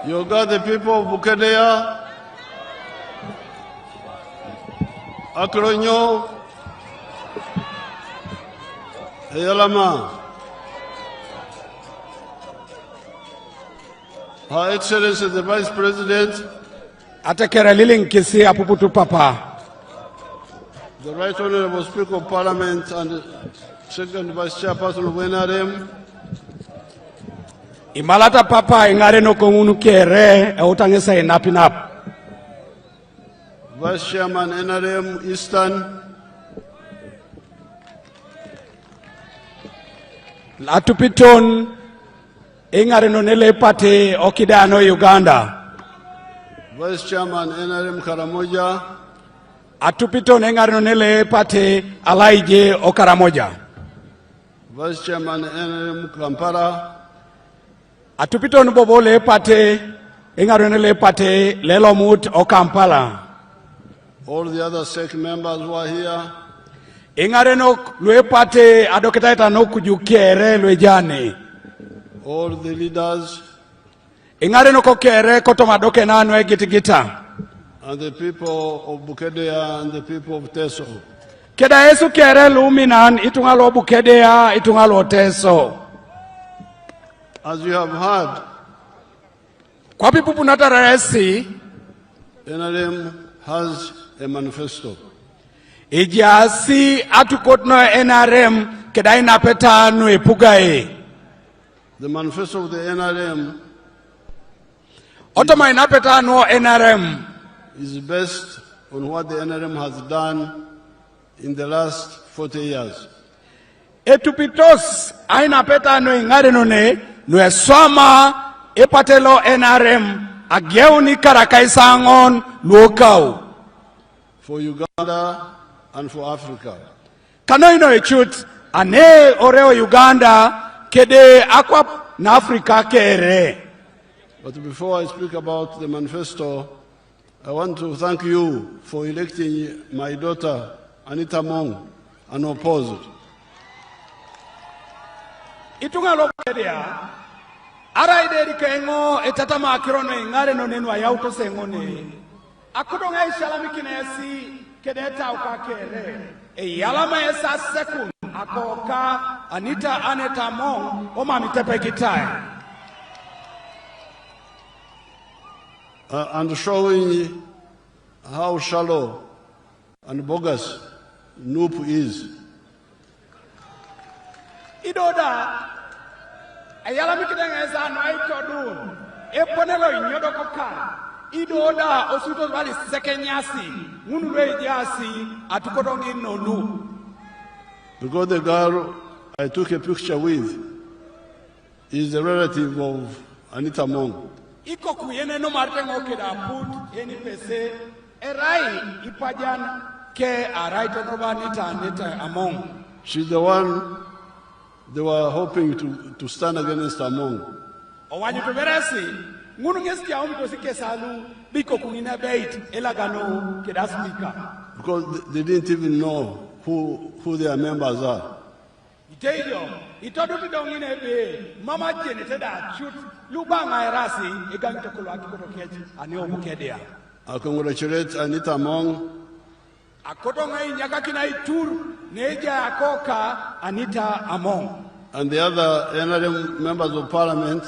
Yoga, the people of BUKEDEA, Akronyo, Eyalama, Her Excellency the Vice President, Atakera liling kisi apuputu papa. the Right Honorable Speaker of Parliament and the Second Vice Chairperson of NRM, Imalata papa ingare no kongunu kere eutangesa inapinap. Vice Chairman NRM Eastern, Latupiton ingare no nele pate okida no Uganda. Vice Chairman NRM Karamoja, Atupiton ingare no nele pate alaije okaramoja. Vice Chairman NRM Kampala, Atupiton bobole pate ingare no nele pate lelomut okampala. all the other SEC members who are here, Ingare no lwe pate adoketaita no kujukere lwe jane. all the leaders, Ingare no kokere kotomadoke nanu gitigita. and the people of BUKEDEA and the people of Teso. Keda Yesu kere luminan itungalo BUKEDEA itungalo Teso. As you have heard, Kwa pipupu nataresi NRM has a manifesto. ijasi atukotno NRM keda inapeta anu epugae. The manifesto of the NRM Otoma inapeta anu NRM is based on what the NRM has done in the last 40 years. Etupitos ainapeta anu ingare nune nuesoma epatelo NRM ageuni karakaisangon luokau. For Uganda and for Africa. Kano ino echut ane oreo Uganda kede akwa na Afrika kere. But before I speak about the manifesto, I want to thank you for electing my daughter, Anita Mong, unopposed. Itunga lo BUKEDEA ara ideri kengo etatama akirono ingare no nenu ayauto sengone. Akudonga ishalami kinesi kedeta ukakere. Eyalama esa sekun akoka Anita Aneta Mong oma mitepe kitai. And showing how shallow and bogus NUP is. Idoda ayalami kidenga esa no aichodun. Eponelo inyodo koka. Idoda osuto wali sekenyasi munwe jasi atukodongi nonu. Because the girl I took a picture with is a relative of Anita Mong. Iko kuyene no martengo keda put eni pese erai ipajan ke arai tonoba Anita Among. She's the one they were hoping to stand against Among. Owanyu tuberesi ngunu ngesti ya umko sike salu biko kunina bait elagano keda speaker. Because they didn't even know who their members are. Itejo itodu bidongine be mama jene teda shoot lubanga erasi egamito kolwaki kotokeji anio BUKEDEA. I congratulate Anita Mong Akotonga inyaka kina itur neja akoka Anita Among. and the other NRM members of parliament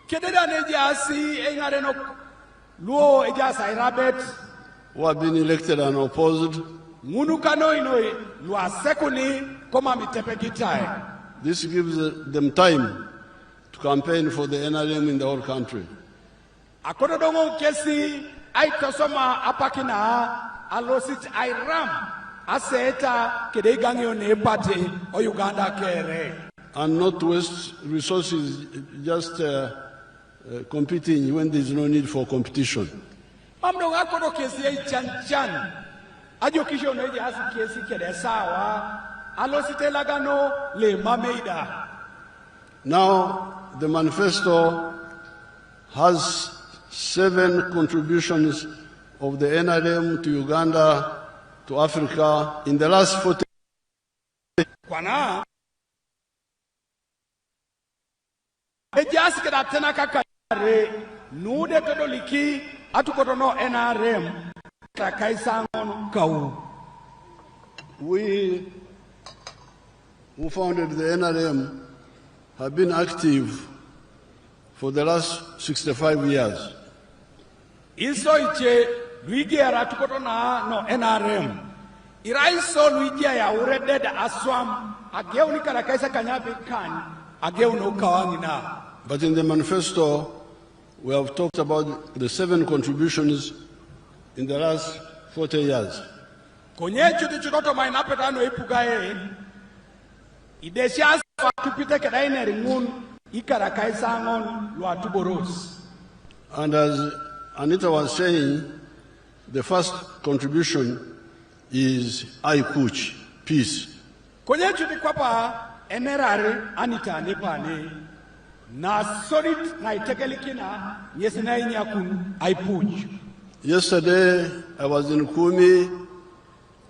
Kededa neja asi engare no luo eja sairabet who have been elected and opposed. ngunu kano inoi lua sekuni koma mitepe kitai. This gives them time to campaign for the NRM in the whole country. Akoto dongo kesi aitosoma apakina alosit airam aseta kedegangyo ne party o Uganda kere. And not waste resources just competing when there is no need for competition. Mamdo akoto kesi chan ajo kisho no eja asi kesi kede sawa alosite lagano le mameida. Now the manifesto has 7 contributions of the NRM to Uganda, to Africa in the last 40 Kana Ejas keda tena kakare nude todoliki atukotono NRM takaisangon kau. We who founded the NRM have been active for the last 65 years. Iso iche luigia ratukotona no NRM. Iraiso luigia ya ureded aswam ageu nikala kaisa kanyabi kan ageu no kawangina. But in the manifesto, we have talked about the 7 contributions in the last 40 years. Konye chuti chutoto mainapetano ipugae idesias tupite kedaine ringun ikara kaisangon luatuboros. And as Anita was saying, the first contribution is Aikuch, peace. Konye chuti kwapa enerare Anita nepane na solid na itekelikina nyesina inyakun aipuch. Yesterday, I was in Kumi,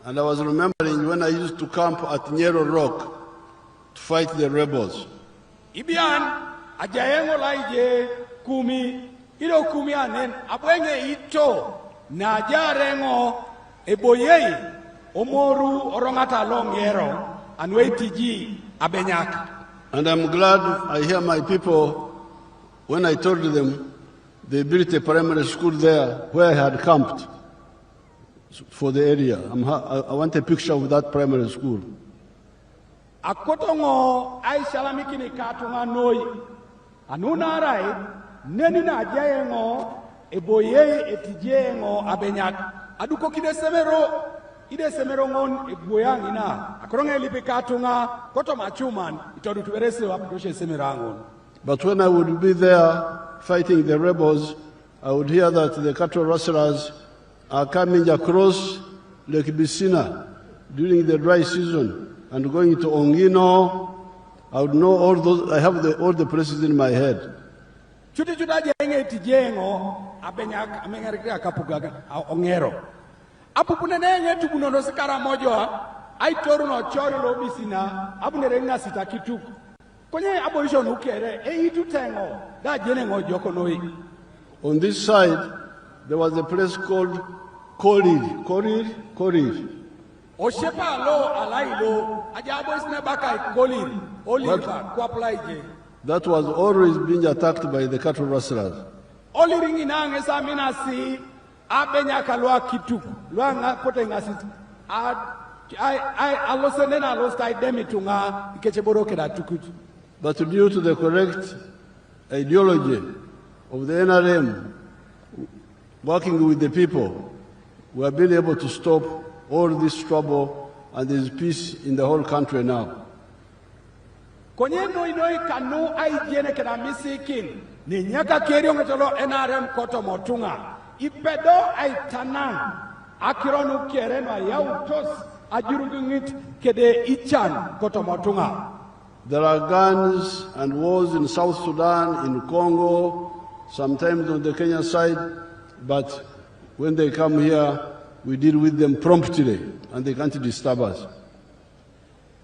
and I was remembering when I used to camp at Nyero Rock to fight the rebels. Ibian ajayengo laije Kumi ilo Kumi anen abwenge ito na jarengo eboyei omoru orongata longero anweitiji abenyaka. And I'm glad I hear my people when I told them they built a primary school there where I had camped for the area. I want a picture of that primary school. Akotongo ai salamikini katunga noi anuna rai neni na jayengo eboye etijengo abenyak aduko ide semero ngon eboyang ina akronga lipe katunga koto machuman itodu tuberese wapdoshe semerangon. But when I would be there fighting the rebels, I would hear that the cattle rustlers are coming across Lake Bisina during the dry season and going to Ongino. I would know all those. I have all the places in my head. Chuti jenge tijengo abenyak amengarika kapugaga ongero. Apupunene tubunono sikara mojo aitoru no chori lo Bisina abunerenga sitakituku. On this side, there was a place called Korir. That was always being attacked by the cattle rustlers. But due to the correct ideology of the NRM, working with the people, we have been able to stop all this trouble, and there is peace in the whole country now. There are guns and wars in South Sudan, in Congo, sometimes on the Kenya side, but when they come here, we deal with them promptly, and they can't disturb us.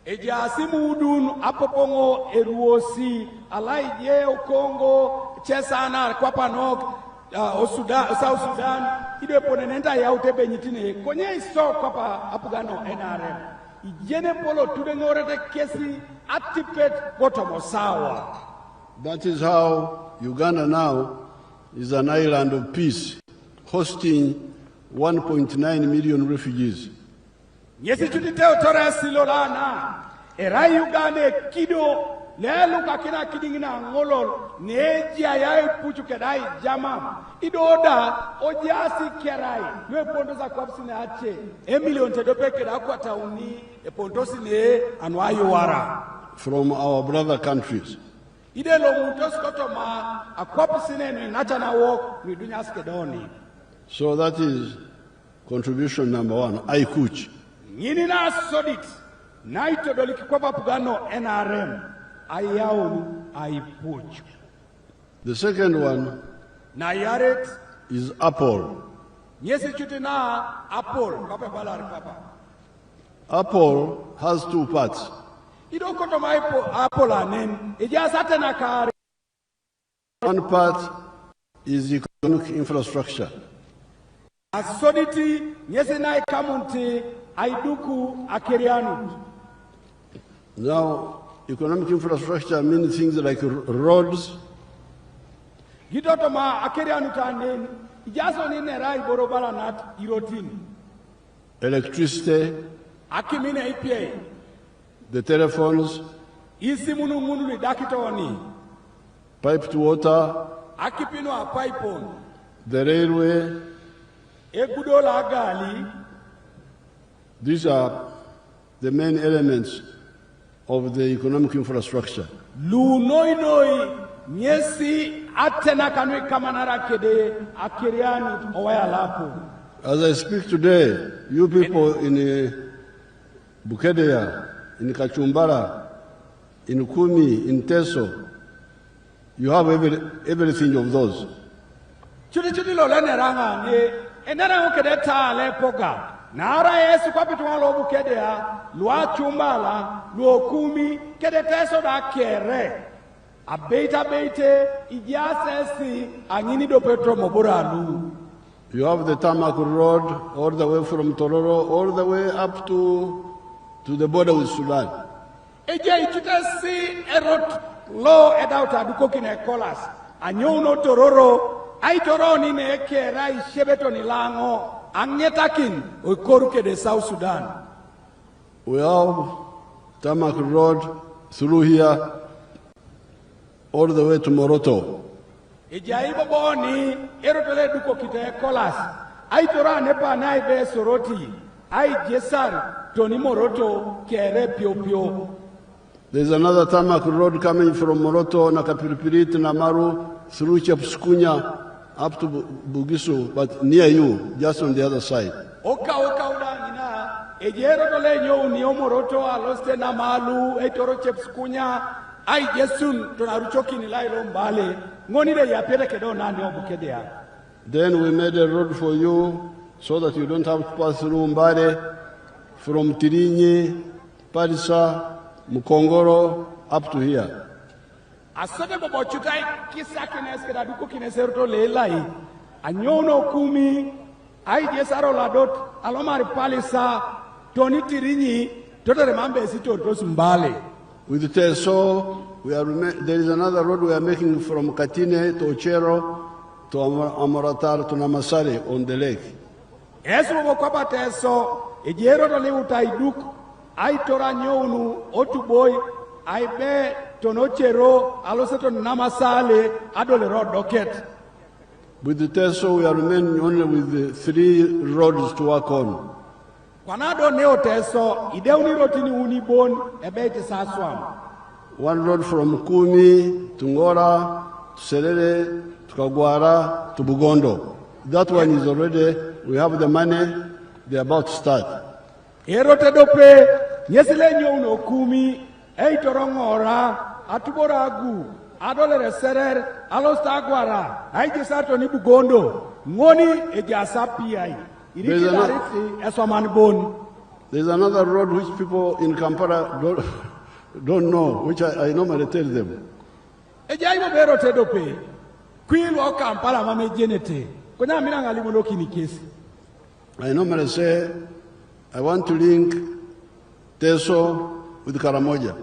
Ejasimudun apopongo eruosi alaije Congo chesana kwapanok South Sudan ide ponenenta ya utebe nyitine konye iso kwapa apugano NRM ijene polo tudengorete kesi atipet gotomosawa. That is how Uganda now is an island of peace, hosting 1.9 million refugees. Yesi tutiteo tore silolana era Uganda kido lelu kakina kidingina ngolol neji ayaye puchu kedai jama idoda ojasi kerai nwe pondo za kwapsine ache emilion tedope keda kwa tauni e pondosi ne anwayo wara from our brother countries. Idelo muntos kotoma akwapsine ni nachana walk ni dunya skedoni. So that is contribution number 1, Aikuch. Nyini na sodit na itodoliki kwapa pugano NRM ayawu aipuch. The second one na yaret is Apple. Nyesi chuti na Apple kape balari papa. Apple has 2 parts. Idoko mai apolanen. Ijasa na kare. One part is economic infrastructure. Asoditi yesena ikamunti aiduku akerianu. Now, economic infrastructure means things like roads, Gidotoma akerianu tanen. Ijaso ni nerai borobala nat irotini. electricity, Akimine ipie. the telephones, Isi munu ni dakitoni. piped water, Akipino a pipeon. the railway. Egudola gali. These are the main elements of the economic infrastructure. Lu noi nyesi atena kanwe kamanara kede akiriani owaya lapo. As I speak today, you people in BUKEDEA, in Kachumbara, in Kumi, in Teso, you have everything of those. Chudi lo lene ranga ne enara ukede tale poga. Nara Yesu kwa pitwa lo BUKEDEA, lua chumbala, luo Kumi, kede Teso da kere. Abeita beite ijasesi anyini do petro mobura lu. You have the tarmac road all the way from Tororo, all the way up to the border with Sudan. Eje ichitesi erot lo edauta dukoki na kolas. Anyuno Tororo, ai toroni ne ekera ishebeto nilango. Anyetakin oikoruke de South Sudan. We have tarmac road through here all the way to Moroto. Ijaibo boni erotole duko kite kolas. Ai tora nepa nai be soroti. Ai jesar toni Moroto kere pio pio. There's another tarmac road coming from Moroto, Nakapiripirit, Namaru, through Chepskunya, up to Bugisu, but near you, just on the other side. Oka uda nina. Ejero tole nyo ni Moroto aloste na malu. Etoro Chepskunya. Ai Jesun tunaruchoki ni lailo mbale. Ngoni de ya pere kedo nani o BUKEDEA. Then we made a road for you so that you don't have to pass through Mbale, from Tirinyi, Padisa, Mukongoro, up to here. Asode bobo chukai kisa kines keda duko kineserto lelai. Anyono Kumi, ai Jesaro ladot, alomari Palisa, Toni Tirinyi, toto remambe sito to Mbale. With Teso, there is another road we are making from Katine to Ochero to Amoratar to Namasare on the lake. Yesu bokwaba Teso, ejero to leutai duk, ai tora nyonu, otuboy, ai be tonochero, aloseto Namasale, adole road docket. With the Teso, we are remaining only with the 3 roads to work on. Kwanado neo Teso, ideuni rotini unibon, ebete saswam. One road from Kumi to Ngora, to Serere, to Kagwara, to Bugondo. That one is already, we have the money, they are about to start. Erote dope, yesile nyono Kumi, eitorongora, atuboragu, adole serer, alosta Agwara, aijisato ni Bugondo, ngoni ejasa piai. There's another road which people in Kampala don't know, which I normally tell them. I normally say, I want to link Teso with Karamoja.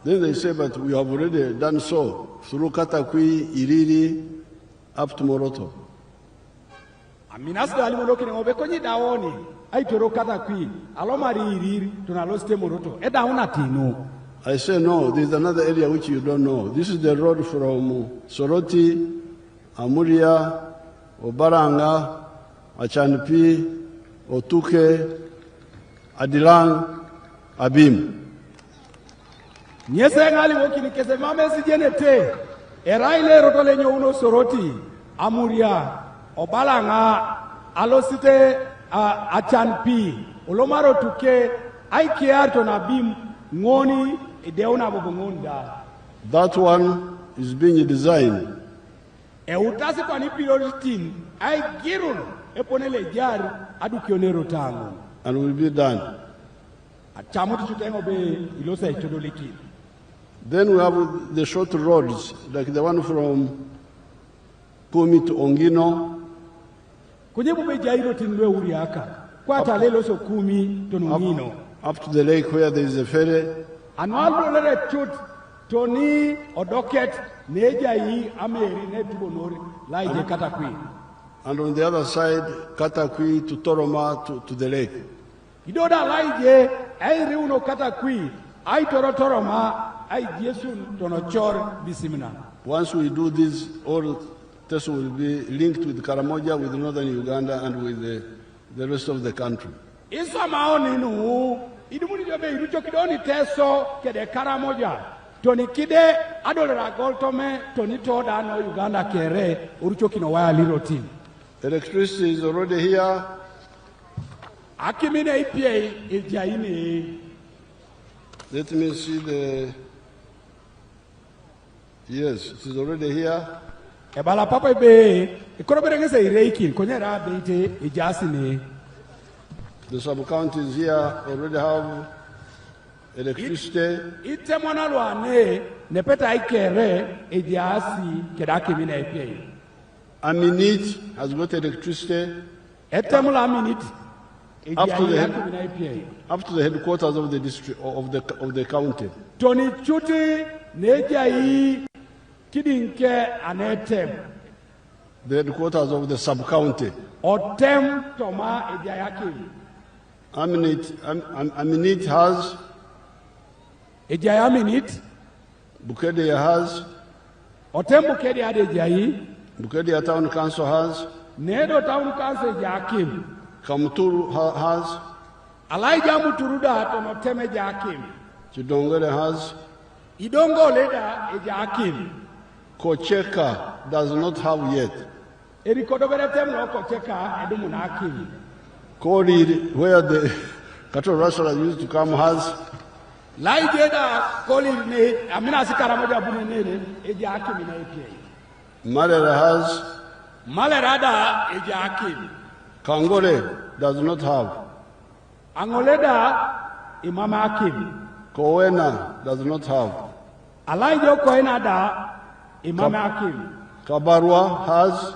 Then they say, but we have already done so through Katakwi, Iriri, up to Moroto. I say, no, there's another area which you don't know. This is the road from Soroti, Amuria, Obaranga, Achanpi, Otuke, Adilang, Abim. Nyese ngali wokini kese mame sijenete. Eraile rotole uno Soroti, Amuria, Obalanga, Alosite, Achanpi, Olomaro Tuke, Aikiato na Bim, Ngoni, Ideona Bobongunda. That one is being designed. Utasi kwa ni prioritin, ai girun, eponele jar adu kionero tango and will be done. achamuti chutengo be ilosa itodoliki. Then we have the short roads, like the one from Kumi to Ongino, Kunyebu be jairo tinwe uriaka kwata lelo so Kumi to Ongino up to the lake where there is a ferry. Anwaldo lele chut Tony Odoket neja yi ameri ne tubonori laije Katakwi. And on the other side, Katakwi to Toroma to the lake. Idoda laije ai riuno Katakwi ai Toroma ai Jesu tonochor bisimina. Once we do this, all Teso will be linked with Karamoja, with northern Uganda, and with the rest of the country. Isa maoni nu idumuni jobe irucho kidoni Teso kede Karamoja. Toni kide adolera goltome toni toda no Uganda kere urucho kino waya liro team. Electricity is already here. Akimine ipie ejaini. Let me see the. Yes, it is already here. Ebala papa be ikoroberengese ireiki konyera beite ejasini. The sub-counties here already have electricity. Ite mwana lwane nepeta ikere ejasi kedakimine ipie. Aminit has got electricity. Etemula Aminit up to the headquarters of the district of the county. Tony Chuti Nejai Kidinke Anetem. The headquarters of the sub-county. Otem Toma Ejayakim. Aminit has. Ejayaminit. BUKEDEA has. Otem BUKEDEA Ejayi. BUKEDEA Town Council has. Nedo Town Council Jakim. Kamuturu has. Alaija Muturuda Tono Teme Jakim. Chidongere has. Idongo Leda Ejakim. Kocheka does not have yet. Erikodobere Temno Kocheka Edumunakim. Kori, where the cattle rustlers used to come, has. Laijeda Koli ne Amina Sikaramoja Bunene Ejakim in APA. Malera has. Malerada Ejakim. Kangole does not have. Angoleda Imama Akim. Kowena does not have. Alaijo Koena da Imama Akim. Kabarwa has.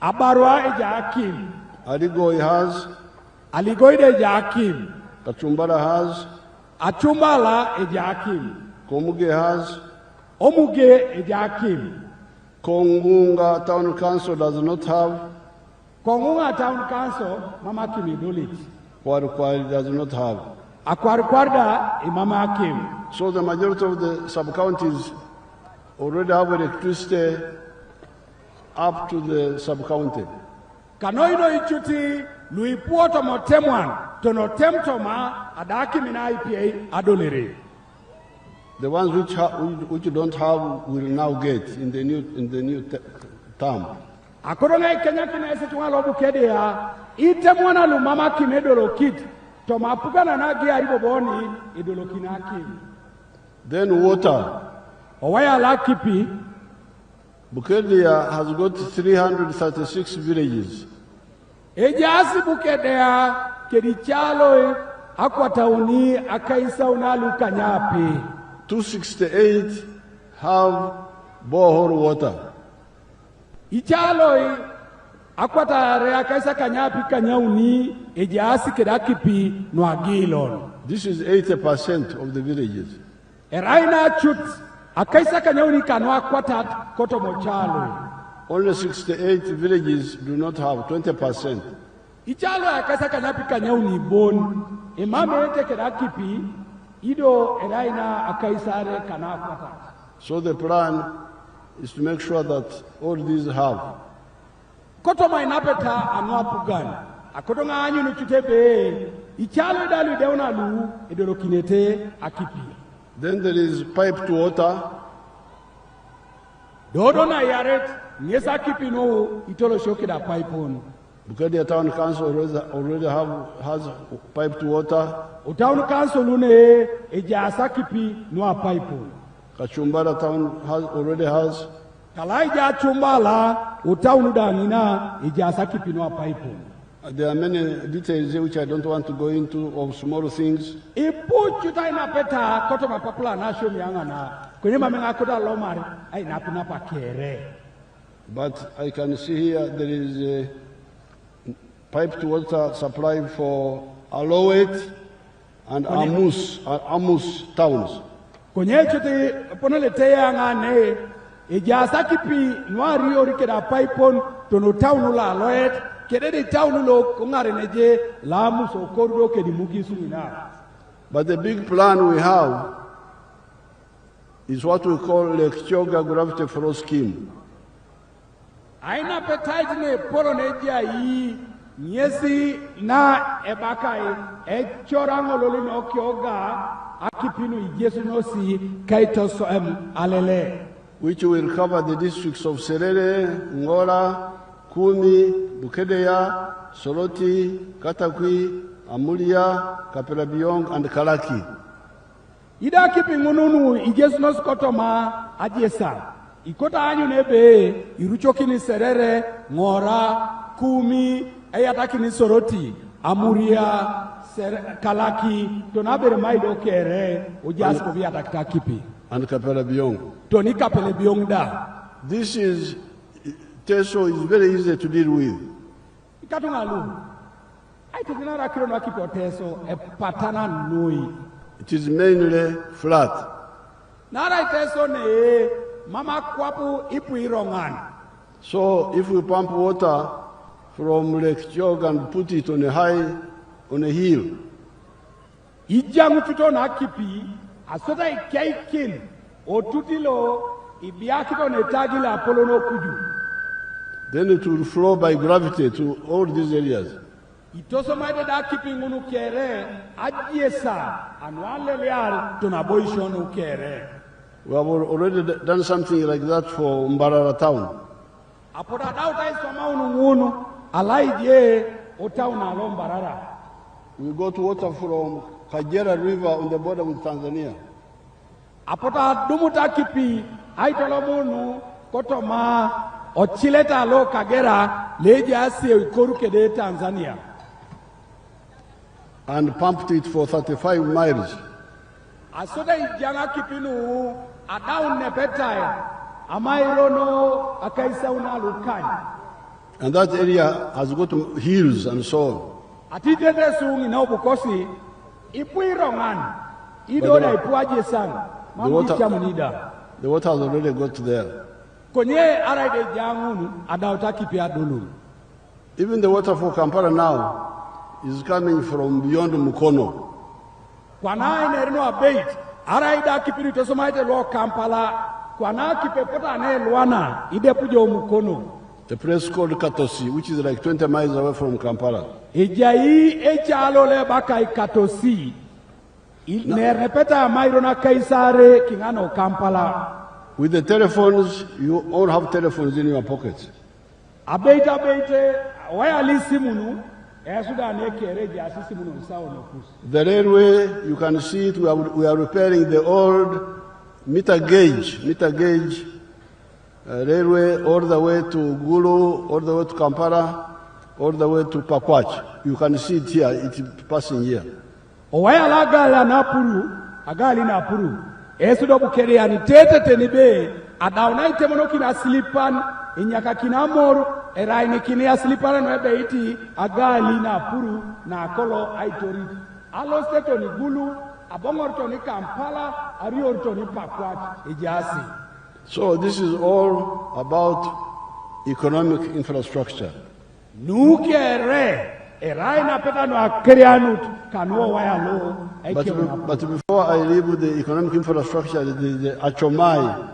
Abarwa Ejakim. Aligoi has. Aligoide Ejakim. Kachumbara has. Achumbala Ejakim. Komuge has. Omuge Ejakim. Kongunga Town Council does not have. Kongunga Town Council, Mama Kim Idolit. Kwari does not have. Akwarikwarda, Imama Kim. So the majority of the sub-counties already have electricity up to the sub-county. Kanoino ichuti, Louis Puoto Motemwan, Tono Temtoma, Adaki Mina IPA, Adolere. The ones which don't have will now get in the new term. Akorona Kenya kuna esetuwa lobu KEDEA ite mwana lumama kimedolo kit toma pugana na gia riboboni idolo kinaki. Then water. Owaya lakipi. BUKEDEA has got 336 villages. Ejasi BUKEDEA kedichalo akwatauni akaisa unalu kanyapi. 268 have borehole water. Ichalo akwata reakaisa kanyapi kanyauni ejasi kedakipi noagilon. This is 80% of the villages. Eraina chut akaisa kanyauni kanwa kwatat koto mochalo. Only 68 villages do not have 20%. Ichalo akaisa kanyapi kanyauni bon imame ete kedakipi ido eraina akaisare kana kwatat. So the plan is to make sure that all these have. Koto mainapeta anwa pugan. Akotonga anyu nuchutebe. Ichalo dalu deuna lu edolokinete akipi. Then there is pipe to water. Dodo na yaret nyesa akipi no itolo shoke da pipe on. BUKEDEA Town Council already has pipe to water. Town Council une ejasa akipi no a pipe on. Kachumbara Town already has. Kalaija chumbala utaunudangina ijasaki pinwa pipe. There are many details here which I don't want to go into of small things. Ipuchuta inapeta koto mapapula nasho miangana kwenye mamenga kuda lomari ay napinapa kere. But I can see here there is a piped water supply for Alowet and Amus towns. Kwenye chute poneletea ngane ijasaki pi nwari orikeda pipon tono taunula Alowet kedede taunulo kungare neje la Amus okordo kedi mugisu ina. But the big plan we have is what we call Lake Choga Gravity Flow Scheme. Aina appetite ne poro neja yi nyesi na ebakai echorango loli no kyoga akipinu ijesu no si kaito so alele. Which will cover the districts of Serere, Ngora, Kumi, BUKEDEA, Soroti, Katakwi, Amulia, Kapelabiong, and Kalaki. Ida kipingununu ijesu no skotoma ajesa. Ikota anyu nebe iruchokini Serere, Ngora, Kumi, ayatakini Soroti, Amuria, Kalaki, tonabere maido kere, ojasko vya takita kipi. And Kapelabiong. Toni Kapelabiong da. This is, Teso is very easy to deal with. Ikatungalu. Aitinara kirono kipo Teso patana noi. It is mainly flat. Nara Teso ne mama kwapu ipu irongan. So if we pump water from Lake Jog and put it on a hill, Ijamu tuto na kipi asota ikaikin otutilo ibiakito netagila apolono kuju. Then it will flow by gravity to all these areas. Itoso maide da kipi ngunu kere ajiesa anwale leal tunaboishonu kere. We have already done something like that for Mbarara town. Apoda dauta isoma unungunu alaije otauna lo Mbarara. We got water from Kajera River on the border with Tanzania. Apota dumuta kipi aitolomunu kotoma ochileta lo Kagera leje asie ikoru kede Tanzania. And pumped it for 35 miles. Asoda ijanga kipinu adaun nepetai amairono akaisa unalukani. And that area has got hills and so on. Atitete sungi na ubukosi ipuirongan idona ipuaje sana. The water has already got there. Konye araide jangunu adauta kipi adulu. Even the water for Kampala now is coming from beyond Mukono. Kwana inerino abate araida kipiri tosomaite lo Kampala kwana kipepota ne Luana ide pujo Mukono. A place called Katosi, which is like 20 miles away from Kampala. Ejai echalo le bakai Katosi. Nerepeta mairona kaisare kingano Kampala. With the telephones, you all have telephones in your pockets. Abate wireless simunu. The railway, you can see it, we are repairing the old meter gauge railway all the way to Gulu, all the way to Kampala, all the way to Pakwach. You can see it here, it's passing here. Agali na puru. Esudo BUKEDEA ni tete tenibe. Adauna itemono kina slipan inyaka kina moru eraini kina slipan nwebe iti agali na puru na kolo aitori. Alo steto ni Gulu, abongorto ni Kampala, ariorto ni Pakwach ejasi. So this is all about economic infrastructure. Nukere eraina peta no akrianut kanwo wayalo. But before I leave with the economic infrastructure, the Achomai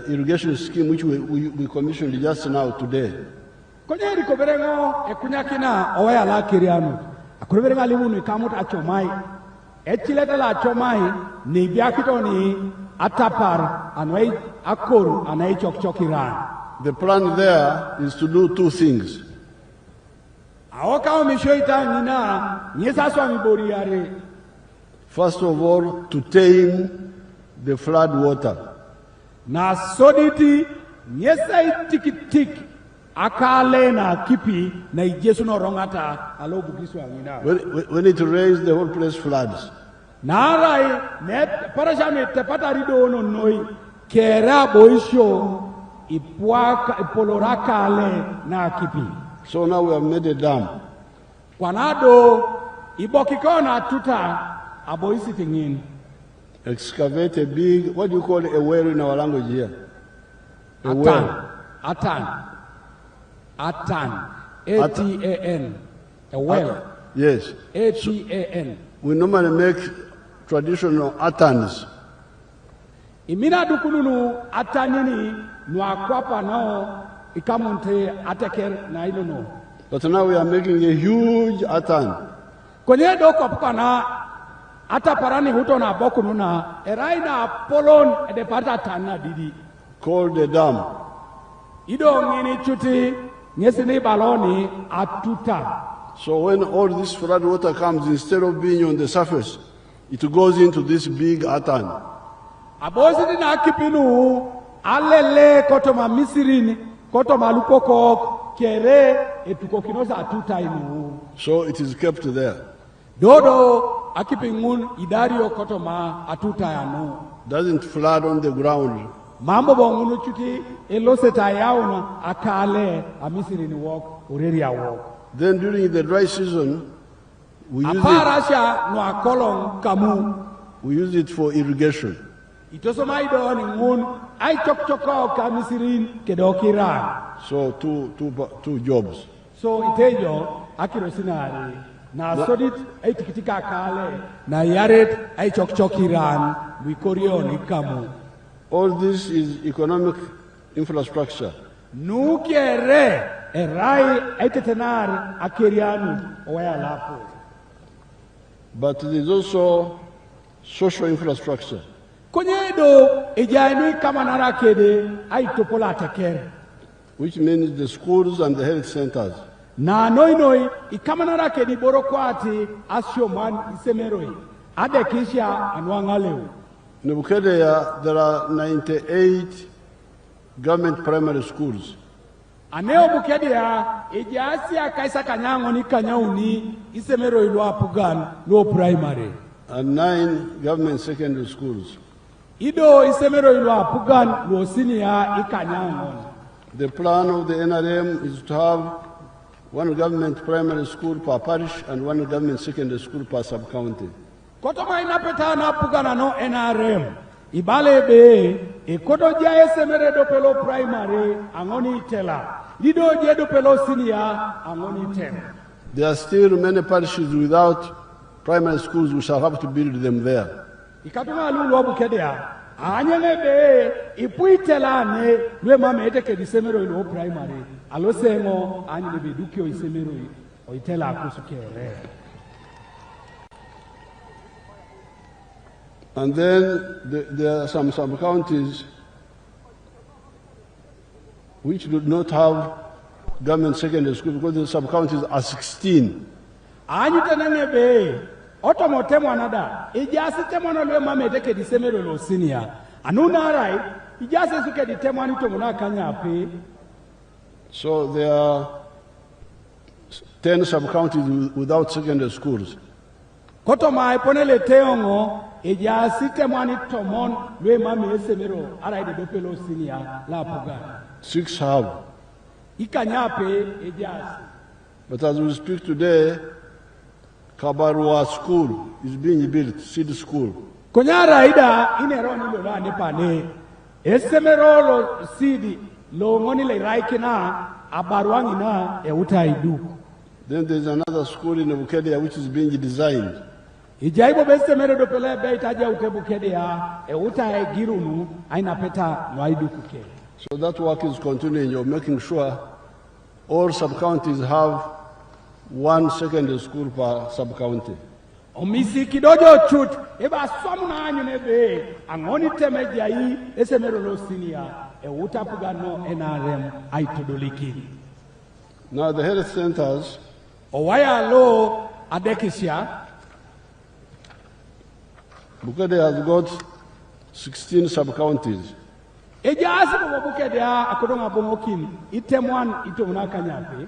irrigation scheme, which we commissioned just now today. Konye rikoberengo ekunyakina oya la kirianu. Akuberenga limu ni kamut Achomai. Echileta la Achomai ni biakito ni atapar anwei akoru anai chokchokiran. The plan there is to do two things. Aoka omishoita nina nyesa swami boriare. First of all, to tame the flood water. Na soditi nyesa tik akale na kipi na ijesu no rongata alo bukisu angina. When it rains, the whole place floods. Narai net parajame tepata rido no noi kera boisho ipoloraka ale na kipi. So now we have made a dam. Kwanado ibokikona tuta aboisi tingin. Excavate a big, what do you call a well in our language here? Atan. A-T-A-N. A well. Yes. A-T-A-N. We normally make traditional atans. Imina dukununu atanini nuakwapa nao ikamunte ateker na ilono. But now we are making a huge atan. Kwenye doko pukana ata parani huto na boku nuna eraina polon edepata tana didi. Called the dam. Ido ngini chuti nyesini baloni atuta. So when all this flood water comes, instead of being on the surface, it goes into this big atan. Abosi na kipinu alele kotoma misirini kotoma lupoko kere etukokinosa atuta inu. So it is kept there. Dodo akipingun idario kotoma atuta yanu. Doesn't flood on the ground. Mambo bongunu chuti eloseta yauna akale amisiri ni walk ureria walk. Then during the dry season, we use it for irrigation. So two jobs. So itejo akirosinari na sodit aitikitika kale na yaret aichokchokiran wikorioni kamu. All this is economic infrastructure. Nukere erai aitetenar akerianu oya lapo. But there is also social infrastructure. Konyedo ejainui kama narakede aitopola teker. Which means the schools and the health centers. Na noi ikama narakedi borokwati asyoman isemeroi. Adekisha anwangaleu. In BUKEDEA, there are 98 government primary schools. Aneo BUKEDEA ejasi akaisa kanyango ni kanyauni isemero ilo apugan lo primary. And 9 government secondary schools. Ido isemero ilo apugan lo senior ikanyango. The plan of the NRM is to have 1 government primary school per parish and 1 government secondary school per sub-county. Kotoma inapeta na pugana no NRM. Ibalebe koto jaye semere do pelo primary angoni tela. Lido je do pelo senior angoni tela. There are still many parishes without primary schools. We shall have to build them there. Ikatuma lulu BUKEDEA. Anyelebe ipuitela ne lwe mama eteke disemero ilo primary. Alosengo anyelebe dukio isemero oitela akusukere. And then there are some sub-counties which do not have government secondary school because the sub-counties are 16. Anyutenengebe otomotemo anada ijasi temwana lwe mama eteke disemero lo senior anuna right ijasi suke ditemwa ni tomona kanya ape. So there are 10 sub-counties without secondary schools. Kotoma iponele teongo ijasi temwa ni tomon lwe mama esemero araide dopelo senior la puga. 6 have. Ikanya ape ijasi. But as we speak today, Kabarwa School is being built, seed school. Konyara ida inero ni lola nepane. Esemero lo sidi lo ngoni le raikina abarwangi na utaidu. Then there's another school in BUKEDEA which is being designed. Ijaibo besemero do pele be itaja BUKEDEA utaigirunu aina peta nwaidu kuke. So that work is continuing. You're making sure all sub-counties have 1 secondary school per sub-county. Omisi kidojo chut eba swamu na anyu nebe angoni temeja hii esemero lo senior utapuga no NRM aitodoliki. Now the health centers, owaya lo adekisha BUKEDEA has got 16 sub-counties. Ejasi bo BUKEDEA akodonga bongokin itemwan itomuna kanyapi.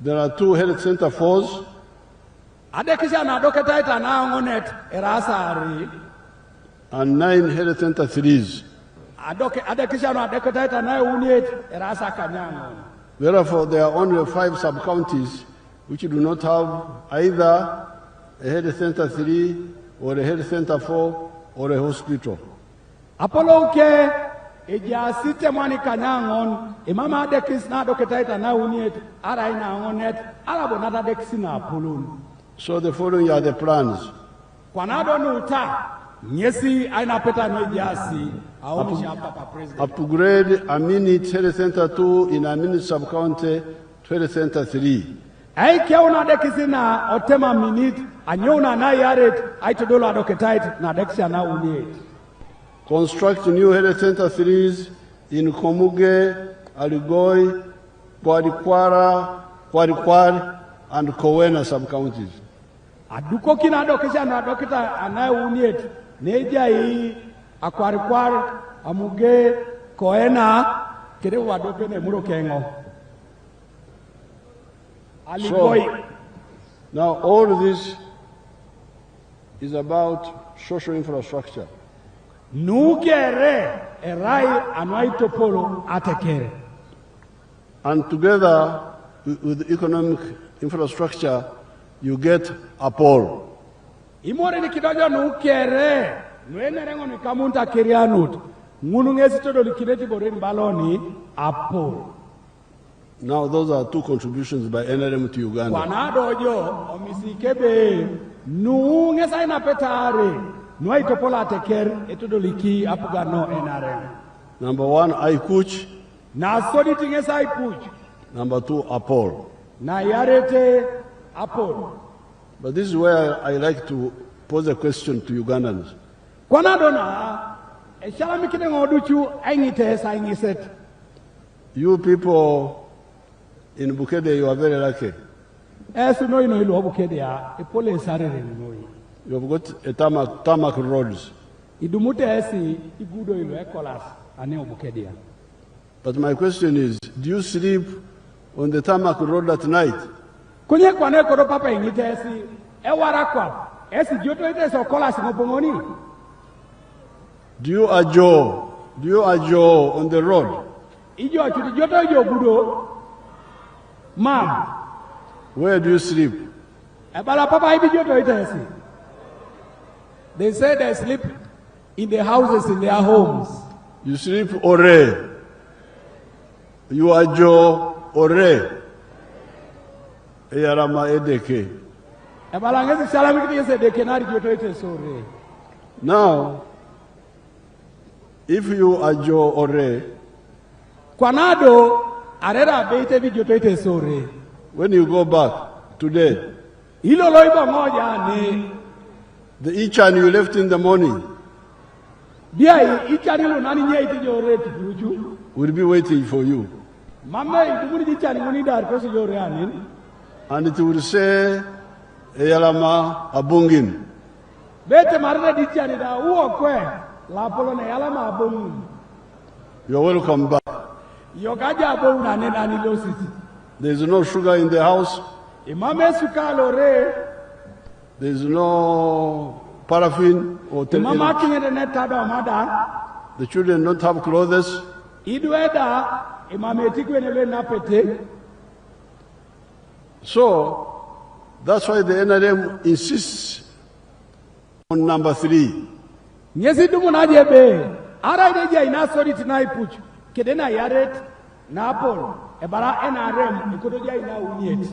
There are 2 health center 4s. Adekisha na doketaita na ngonet erasari. And 9 health center 3s. Adekisha na doketaita na uniet erasa kanyango. Therefore, there are only 5 sub-counties which do not have either a health center 3 or a health center 4 or a hospital. Apollo ke eja site mwani kanyangon imama adekis na doketaita na uniet ara ina ngonet ala bonata dekisi na Apollo. So the following are the plans. Kwanado nuta nyesi aina peta no ejasi aonisha papa president. Upgrade Aminit Health Center 2 in Aminit sub-county to Health Center 3. Ai kiauna dekisi na otema minute anyona na yaret aitodola doketait na dekisi na uniet. Construct new health center 3s in Komuge, Aligoi, Kwarikwari, and Kowena sub-counties. Aduko kina dokisha na dokita anaye uniet neja hii Akwarikwari, Amuge, Kowena kere wadope ne muro kengo. Aligoi. So, now all this is about social infrastructure. Nukere erai anuaito polo atekere. And together with economic infrastructure, you get a pole. Imore ni kidogo nukere nwene rengo ni kamunta kirianut ngunu ngesi todo likireti borin baloni apol. Now those are 2 contributions by NRM to Uganda. Kwanadojo omisikebe nu ngesa ina petare nuaito pola ateker etudo liki apugano NRM. Number 1, Aikuch. Na soliti ngesa Aikuch. Number 2, Apol. Na yarete Apol. But this is where I like to pose a question to Ugandans. Kwanadona eshalami kine ngoduchu aingite sa aingiset. You people in BUKEDEA, you are very lucky. Esu no ino ilu BUKEDEA epole sarere no. You have got a tarmac roads. Idumute esi igudo ilu ekolas ane BUKEDEA. But my question is, do you sleep on the tarmac road at night? Kunye kwane koro papa ingite esi ewarakwa esi joto ite so kolas ngopongoni. Do you ajo on the road? Ijo chuti joto ijo gudo. Ma'am, where do you sleep? Ebala papa ibi joto ite esi. They say they sleep in the houses in their homes. You sleep ore. You ajo ore. Eyarama edeke. Ebala ngezi salami kiti yese deke nari joto ite sore. Now, if you ajo ore, Kwanado arera beite bi joto ite sore. When you go back today, Ilo loibo moja ni the ichan you left in the morning bia ichani lo nani nye iti jore tuju will be waiting for you. Mama idumuni ichani ngoni dar kosi jore anin. And it will say, Eyalama abungin. Bete marina dichani da uo kwe la polo na yalama abungin. You're welcome back. Yogaja abungin na nena nilo sisi. There's no sugar in the house. Imame suka lore. There's no paraffin or Imama kingere netada mada. The children don't have clothes. Idueda imame tikwe nele napete. So, that's why the NRM insists on number 3. Nyesi dumu na jebe. Ara ideja inasori tinaipuchu. Kedena yaret na apol. Ebara NRM ikodoja ina uniet.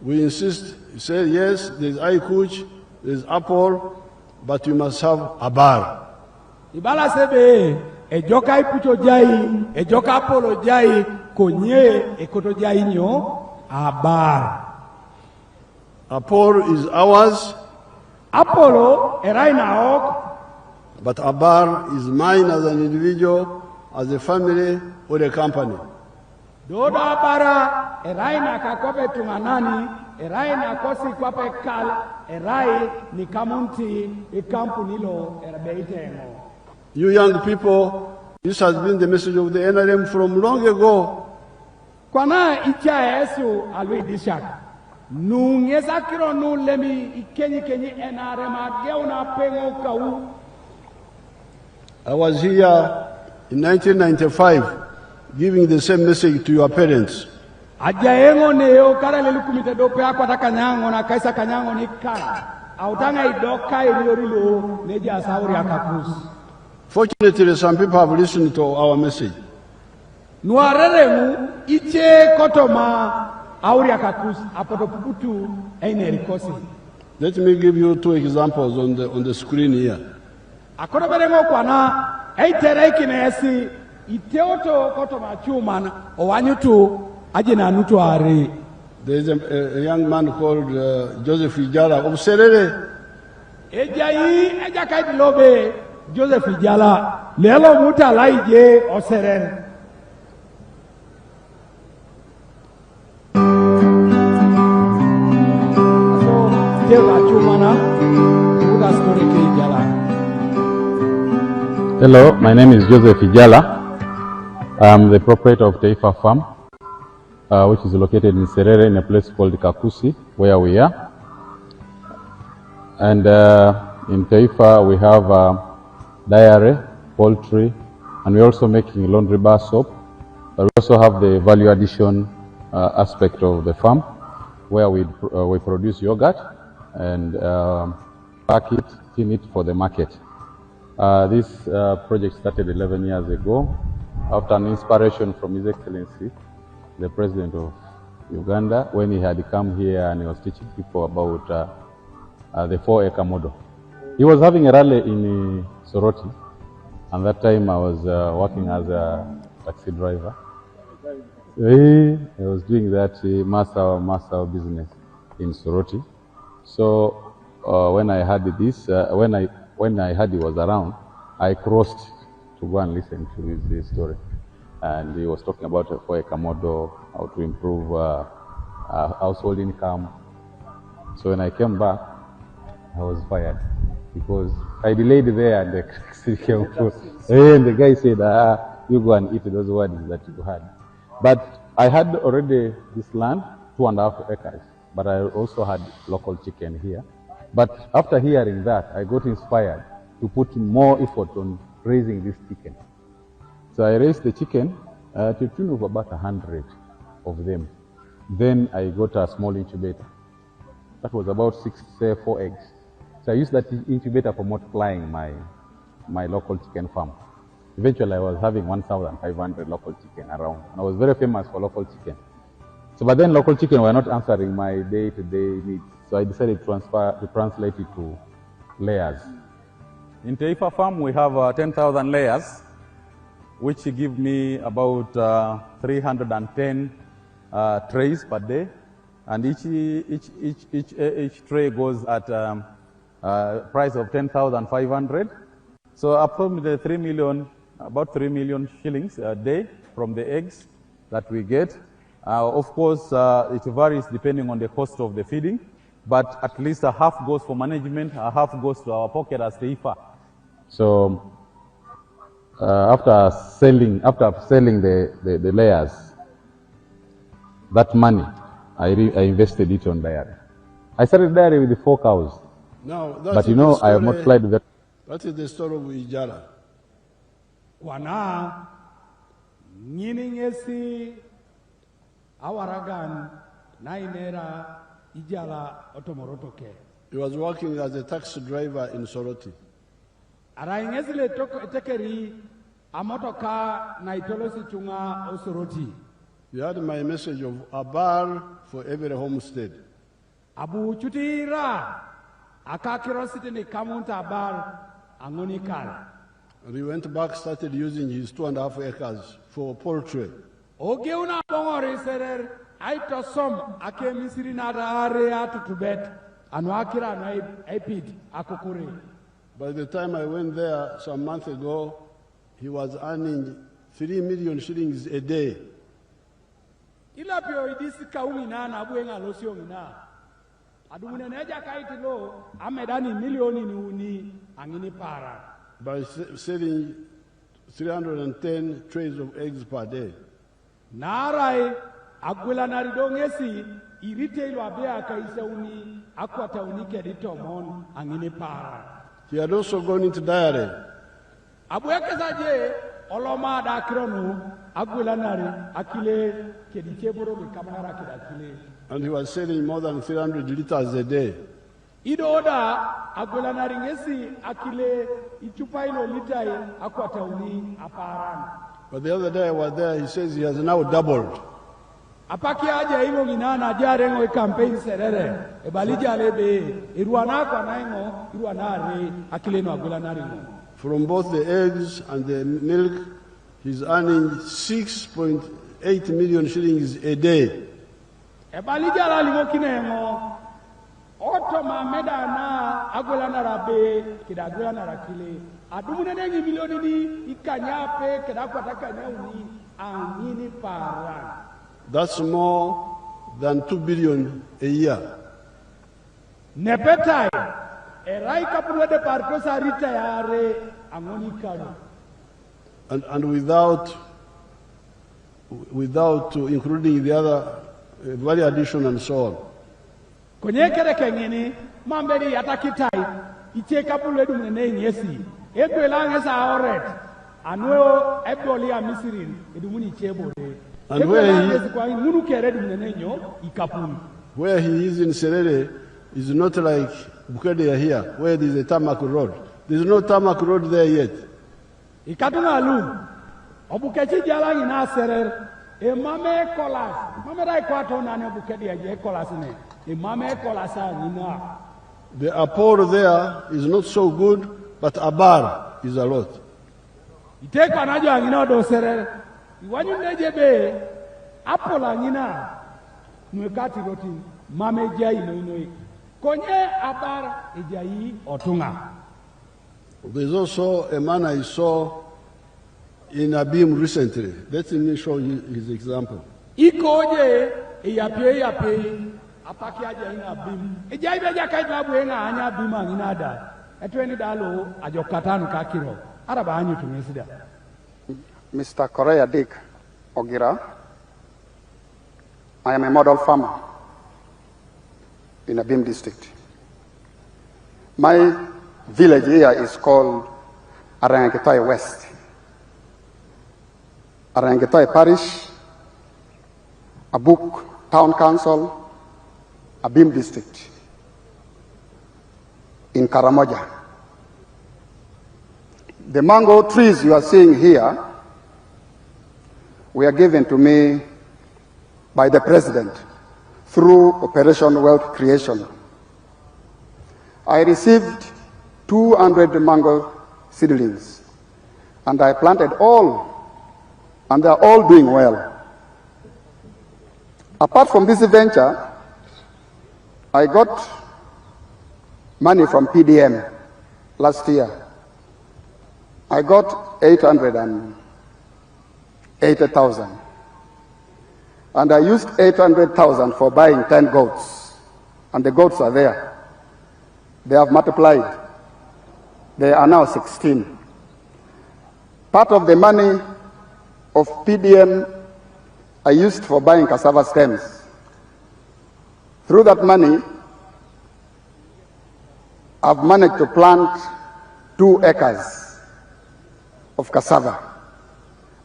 We insist, say yes, there's Aikuch, there's Apple, but you must have a bar. Ibala sebe ejoka ipucho jai, ejoka apolo jai, konye ekoto jai nyo abar. Apple is ours. Apollo eraina ok. But a bar is mine as an individual, as a family, or a company. Doda bara eraina kakope tunganani, eraina kosi kwape kal, erai ni kamunti ikampuni lo erabeite ngo. You young people, This has been the message of the NRM from long ago. Kwana icha Yesu alwe dishak. Nungeza kiro nu lemi ikenyi NRM ageuna pengo kau. I was here in 1995 giving the same message to your parents. Ajaengo neo kara lelu kumite dope akwa takanyango na kaisa kanyango ni kara. Autanga idoka iliorilo neja sauri akakus. Fortunately, some people have listened to our message. Nuareremu iche kotoma auri akakus apotopukutu einerikosi. Let me give you two examples on the screen here. Akono berengo kwana eitere kinesi iteoto kotoma chumana owanyutu ajina nutu ari. There is a young man called Joseph Ijala of Serere. Eja kaiti lobe Joseph Ijala lelo muta laije o Serere. So tela chumana muta story ke Ijala. Hello, my name is Joseph Ijala. I'm the proprietor of Teifa Farm, which is located in Serere in a place called Kakusi, where we are. And in Teifa we have dairy, poultry, and we're also making laundry bar soap. But we also have the value addition aspect of the farm, where we produce yogurt and pack it, tin it for the market. This project started 11 years ago after an inspiration from His Excellency, the President of Uganda, when he had come here and he was teaching people about the 4-acre model. He was having a rally in Soroti, and that time I was working as a taxi driver. I was doing that master business in Soroti. So when I heard this, when I heard he was around, I crossed to go and listen to his story. And he was talking about a 4-acre model, how to improve household income. So when I came back, I was fired because I delayed there and the taxi came through. And the guy said, you go and eat those words that you had. But I had already this land, 2.5 acres, but I also had local chicken here. But after hearing that, I got inspired to put more effort on raising this chicken. So I raised the chicken to the tune of about 100 of them. Then I got a small incubator. That was about 4 eggs. So I used that incubator for multiplying my local chicken farm. Eventually I was having 1,500 local chicken around. And I was very famous for local chicken. So but then local chicken were not answering my day-to-day needs. So I decided to translate it to layers. In Teifa Farm we have 10,000 layers, which give me about 310 trays per day, and each tray goes at a price of 10,500. So approximately 3 million, about 3 million shillings a day from the eggs that we get. Of course, it varies depending on the cost of the feeding, but at least a half goes for management, a half goes to our pocket as Teifa. So after selling the layers, that money I invested it on dairy. I started dairy with the 4 cows. Now, but you know, I have multiplied with that. That is the story of Ijala. Kwana nyiningesi awaragan nainera Ijala otomorotoke. He was working as a taxi driver in Soroti. Araingezile tekeri amotoka naitolosi chunga osoroti. You had my message of a bar for every homestead. Abu chutira akakirositi ni kamunta bar angonikal. And he went back, started using his 2.5 acres for poultry. Ogeuna bongori serer aito som ake misiri nada area to Tibet anwakira na epid akukuri. By the time I went there some months ago, he was earning 3 million shillings a day. Ilapio idisika umina na abuenga losio ngina. Adumune neja kaiti lo amedani milioni ni uni angini para. By selling 310 trays of eggs per day. Narai agwela naridongesi irite abea kaise uni akwata unike ditomon angine para. He had also gone into diary. Abuekezaje oloma da kronu agwela nari akile kedicheboro bikamara kidakile. And he was selling more than 300 liters a day. Idoda agwela nari ngesi akile ichupailo litai akwata uni aparan. But the other day I was there, he says he has now doubled. Apaki aja imo ginana jare ngo campaign serere ebalija lebe iruana kwa naingo iruana re akile no agwela nari ngo. From both the eggs and the milk, he's earning 6.8 million shillings a day. Ebalija la limo kinengo oto mameda na agwela narabe kidagwela narakile adumune nengi milioni ni ikanyape kidakwata kanyauni angini para. That's more than 2 billion a year. Nepetai erai kapuru de parkosa retire angoni kano. And without including the other value addition and so on. Konye kere kengeni mamberi yatakitai iche kapuru edu mnene ngesi egwela ngesa oret anweo eboli ya misirin edu muni chebore. And where he is in Serere is not like BUKEDEA here, where there is a tarmac road. There is no tarmac road there yet. Ikatuna lu, obukechi jala ina Serere, e mame kolas, mame rai kwato na ne BUKEDEA je kolas ne, e mame kolasa nina. The apport there is not so good, but abar is a lot. Ite kwa najo angina do Serere. Iwanyu nejebe apola nyina nwekati roti mameja ino konye abar ejayi otunga. There's also a man I saw in Abim recently. Let me show you his example. Ikoje yape apaki aja ina Abim ejayi beja kaitla buenga anya Abim angina da etweni dalo ajokatanu kakiro araba anyu tumesida. Mr. Korea Dick Ogira, I am a model farmer in Abim district. My village here is called Arangetoy West. Arangetoy Parish, Abuk Town Council, Abim district, in Karamoja. The mango trees you are seeing here were given to me by the President through Operation Wealth Creation. I received 200 mango seedlings, and I planted all, and they are all doing well. Apart from this venture, I got money from PDM last year. I got 880,000. And I used 800,000 for buying 10 goats. And the goats are there. They have multiplied. They are now 16. Part of the money of PDM I used for buying cassava stems. Through that money, I've managed to plant 2 acres of cassava.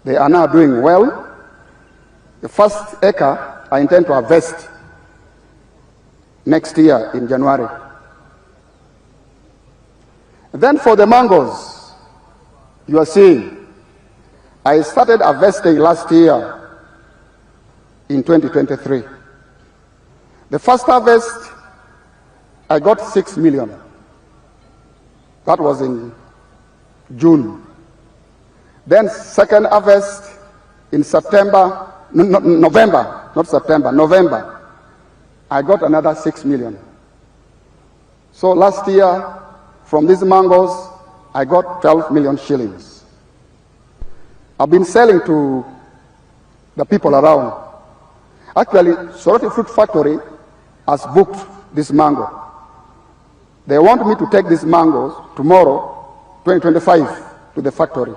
They are now doing well. The first acre I intend to harvest next year in January. Then for the mangoes, you are seeing, I started harvesting last year in 2023. The first harvest, I got 6 million. That was in June. Then second harvest in November, I got another 6 million. So last year, from these mangoes, I got 12 million shillings. I've been selling to the people around. Actually, Soroti Fruit Factory has booked this mango. They want me to take these mangoes tomorrow, 2025, to the factory.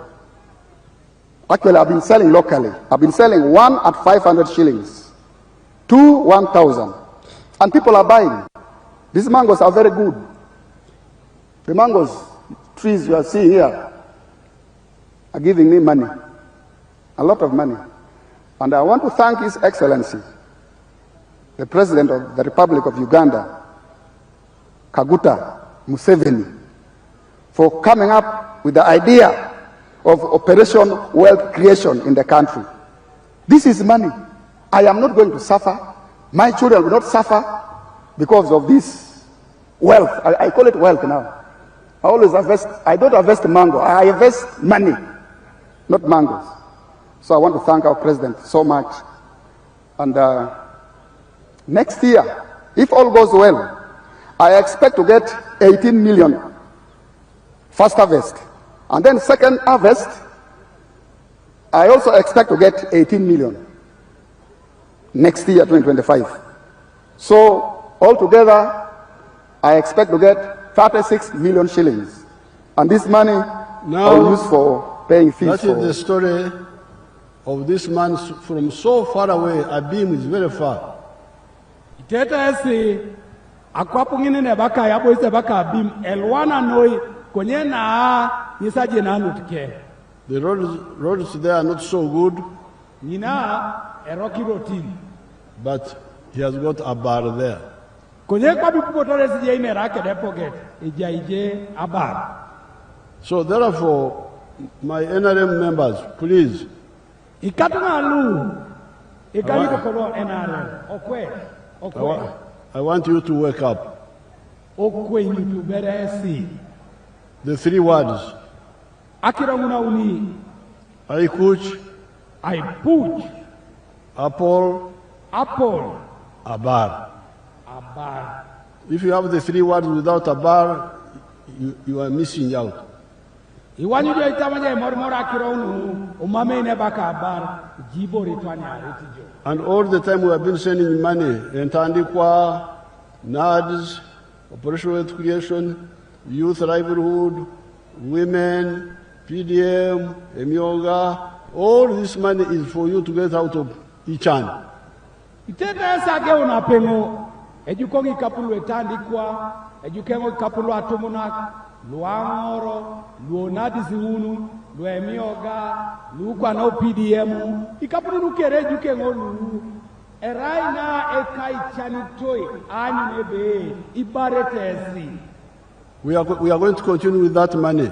Actually, I've been selling locally. I've been selling one at 500 shillings, two 1,000. And people are buying. These mangoes are very good. The mangoes trees you are seeing here are giving me money, a lot of money. And I want to thank His Excellency, the President of the Republic of Uganda, Kaguta Museveni, for coming up with the idea of Operation Wealth Creation in the country. This is money. I am not going to suffer. My children will not suffer because of this wealth. I call it wealth now. I always harvest. I don't harvest mango. I harvest money, not mangoes. So I want to thank our president so much. And next year, if all goes well, I expect to get 18 million first harvest. And then second harvest, I also expect to get 18 million next year, 2025. So altogether, I expect to get 36 million shillings. And this money I'll use for paying fees. That is the story of this man from so far away. Abim is very far. The roads there are not so good, but he has got a bar there. So therefore, my NRM members, please, I want you to wake up. The three words. I coach. I put. Apple. A bar. If you have the three words without a bar, you are missing out. And all the time we have been sending money, Entandikwa, NADS, Operation Wealth Creation, Youth Livelihood, Women, PDM, Emyoga, all this money is for you to get out of Ichan. Luangoro, Luonadizunu, Luemioga, Luquano PDM, Icapuru Kerejuke, Eraina Ekai Chanitoi, Anebe, Ibaretesi. We are going to continue with that money.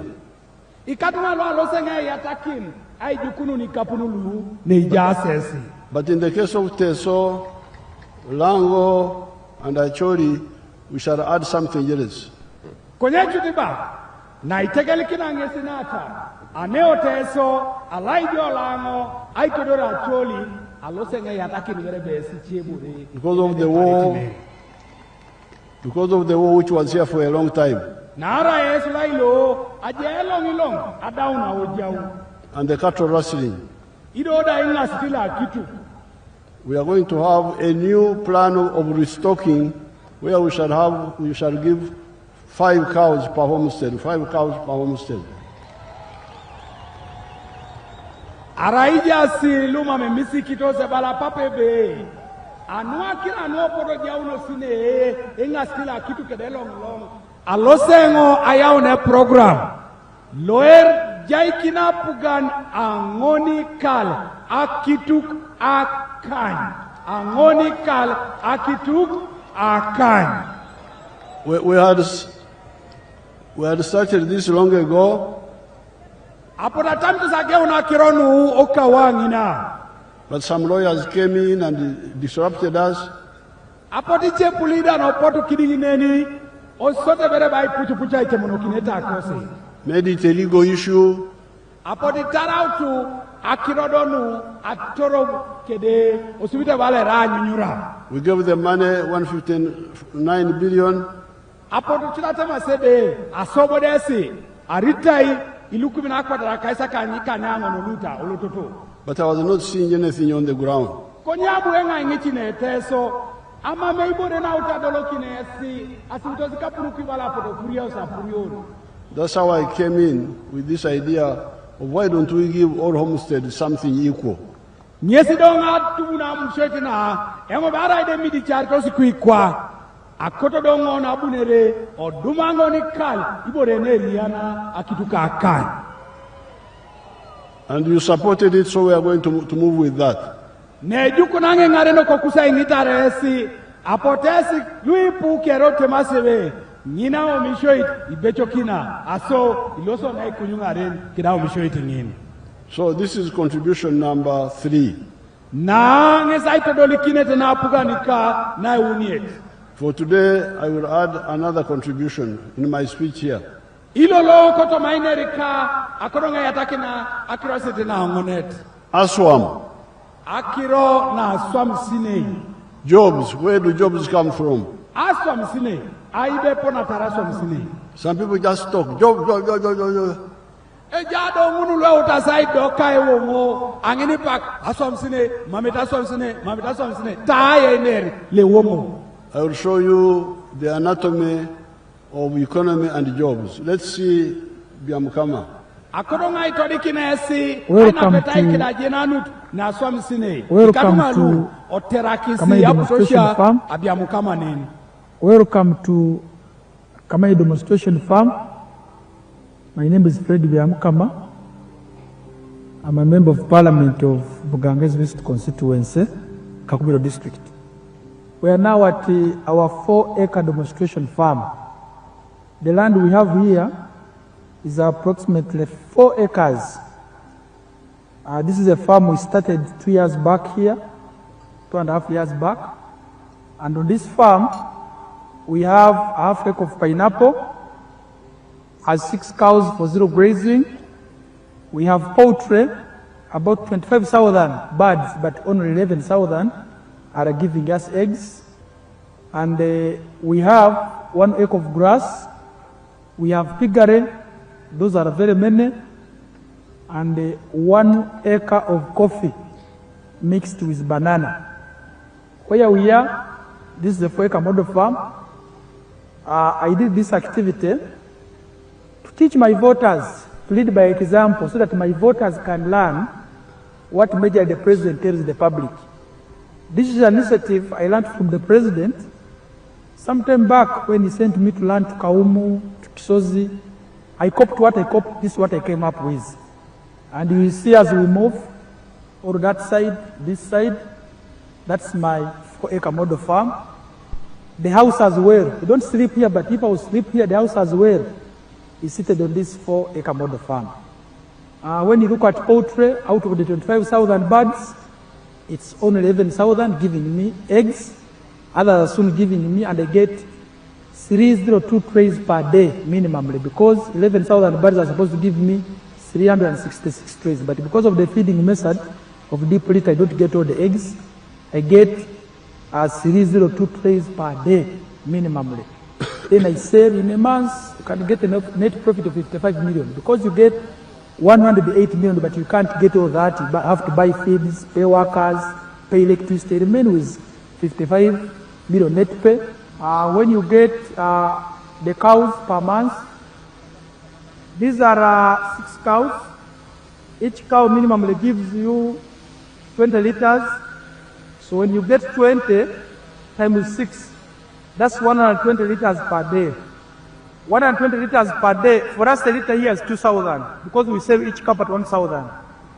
But in the case of Teso, Lango, and Achori, we shall add something else. Na itegelikina ngesinata aneo Teso alaijo lango aitodora choli alosenge yataki nigerebesi chebure because of the war which was here for a long time. Nara Yesu lailo aje long adauna ojau And the cattle rustling. Idoda inga stila kitu. We are going to have a new plan of restocking where we shall give 5 cows per homestead, 5 cows per homestead. Araija si luma me misi kitose bala papebe. Anua kila anua poro jauno sine inga stila kitu kede long. Alosengo ayaone program. Loer jaikina pugan angoni kal akituk akan. Angoni kal akituk akan. We had started this long ago. But some lawyers came in and disrupted us. Made it a legal issue. We gave the money, 159 billion. But I was not seeing anything on the ground. That's how I came in with this idea Why don't we give all homesteads something equal? Nyesi donga tubuna mshweti na engo bara ide midi charko sikuikwa akoto dongo na bunere o dumango ni kal ibore ne liana akituka akai. And you supported it, so we are going to move with that. Ne juko nange ngareno kokusa ingitare esi apotesi lui pu kerote masebe nyina o mishoit ibecho kina aso iloso na ikunyungaren kina o mishoit ngini. So this is contribution number 3. For today, I will add another contribution in my speech here. Aswam. Jobs. Where do jobs come from? Some people just talk. Job. Ejado munu lwe utasai doka ewo ngo angini pak asomsine mamita asomsine taye neri le womo. I will show you the anatomy of economy and jobs. Let's see Biamkama. Akoronga itodi kinesi Welcome to oterakisi Demonstration Farm. abiamukama nini. Welcome to Kamai Demonstration Farm. My name is Fred Biamukama. I'm a member of Parliament of Buganges West Constituency, Kakubiro District. We are now at our 4-acre demonstration farm. The land we have here is approximately 4 acres. This is a farm we started 2 years back here, 2.5 years back. And on this farm, we have a half acre of pineapple, has 6 cows for 0 grazing. We have poultry, about 25,000 birds, but only 11,000 are giving us eggs. And we have 1 acre of grass. We have piggery, those are very many. And 1 acre of coffee mixed with banana. Where we are, this is the 4-acre model farm. I did this activity to teach my voters, to lead by example, so that my voters can learn what measure the president tells the public. This is an initiative I learned from the president sometime back when he sent me to learn to Kaumu, to Kisozi. I copied what I copied, this is what I came up with. And you will see as we move, or that side, this side, that's my 4-acre model farm. The house as well. You don't sleep here, but if I will sleep here, the house as well is seated on this 4-acre model farm. When you look at poultry, out of the 25,000 birds, it's only 11,000 giving me eggs. Others are soon giving me, and I get 302 trays per day minimally, because 11,000 birds are supposed to give me 366 trays. But because of the feeding method of deep litter, I don't get all the eggs. I get 302 trays per day minimally. Then I sell in a month, you can get a net profit of 55 million. Because you get 108 million, but you can't get all that. You have to buy feeds, pay workers, pay electricity. Remain with 55 million net pay. When you get the cows per month, these are 6 cows. Each cow minimally gives you 20 liters. So when you get 20 times 6, that's 120 liters per day. 120 liters per day, for us a liter here is 2,000, because we sell each cup at 1,000.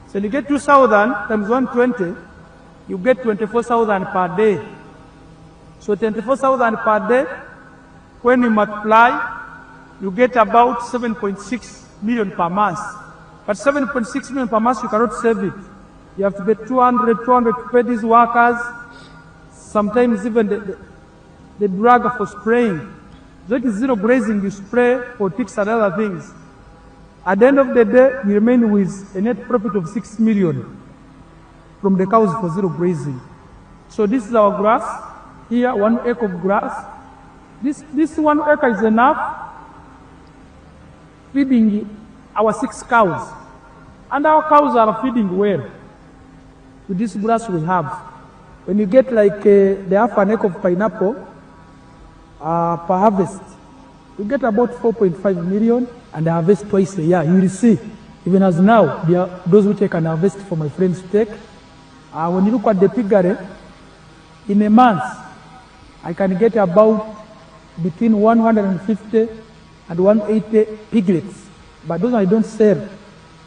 So you get 2,000 times 120, you get 24,000 per day. So 24,000 per day, when you multiply, you get about 7.6 million per month. But 7.6 million per month, you cannot save it. You have to pay 200 to pay these workers, sometimes even the drug for spraying. That is 0 grazing, you spray for ticks and other things. At the end of the day, we remain with a net profit of 6 million from the cows for 0 grazing. So this is our grass. Here, 1 acre of grass. This 1 acre is enough feeding our 6 cows. And our cows are feeding well with this grass we have. When you get like the half an acre of pineapple, per harvest, you get about 4.5 million, and I harvest twice a year. You will see Even as now, there are those which I can harvest for my friends to take. When you look at the piggery, in a month, I can get about between 150 and 180 piglets. But those I don't sell,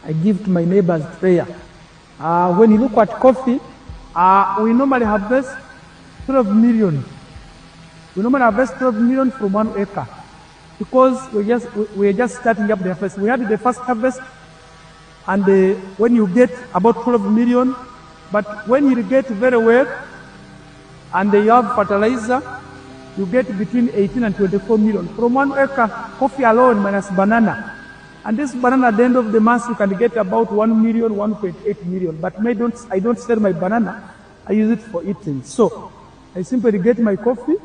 I give to my neighbors prayer. When you look at coffee, we normally harvest 12 million. We normally harvest 12 million from 1 acre because we're just starting up the harvest. We had the first harvest, and when you get about 12 million, but when you irrigate very well, and you have fertilizer, you get between 18 and 24 million. From 1 acre, coffee alone minus banana. And this banana at the end of the month, you can get about 1 million, 1.8 million. But I don't sell my banana, I use it for eating. So, I simply get my coffee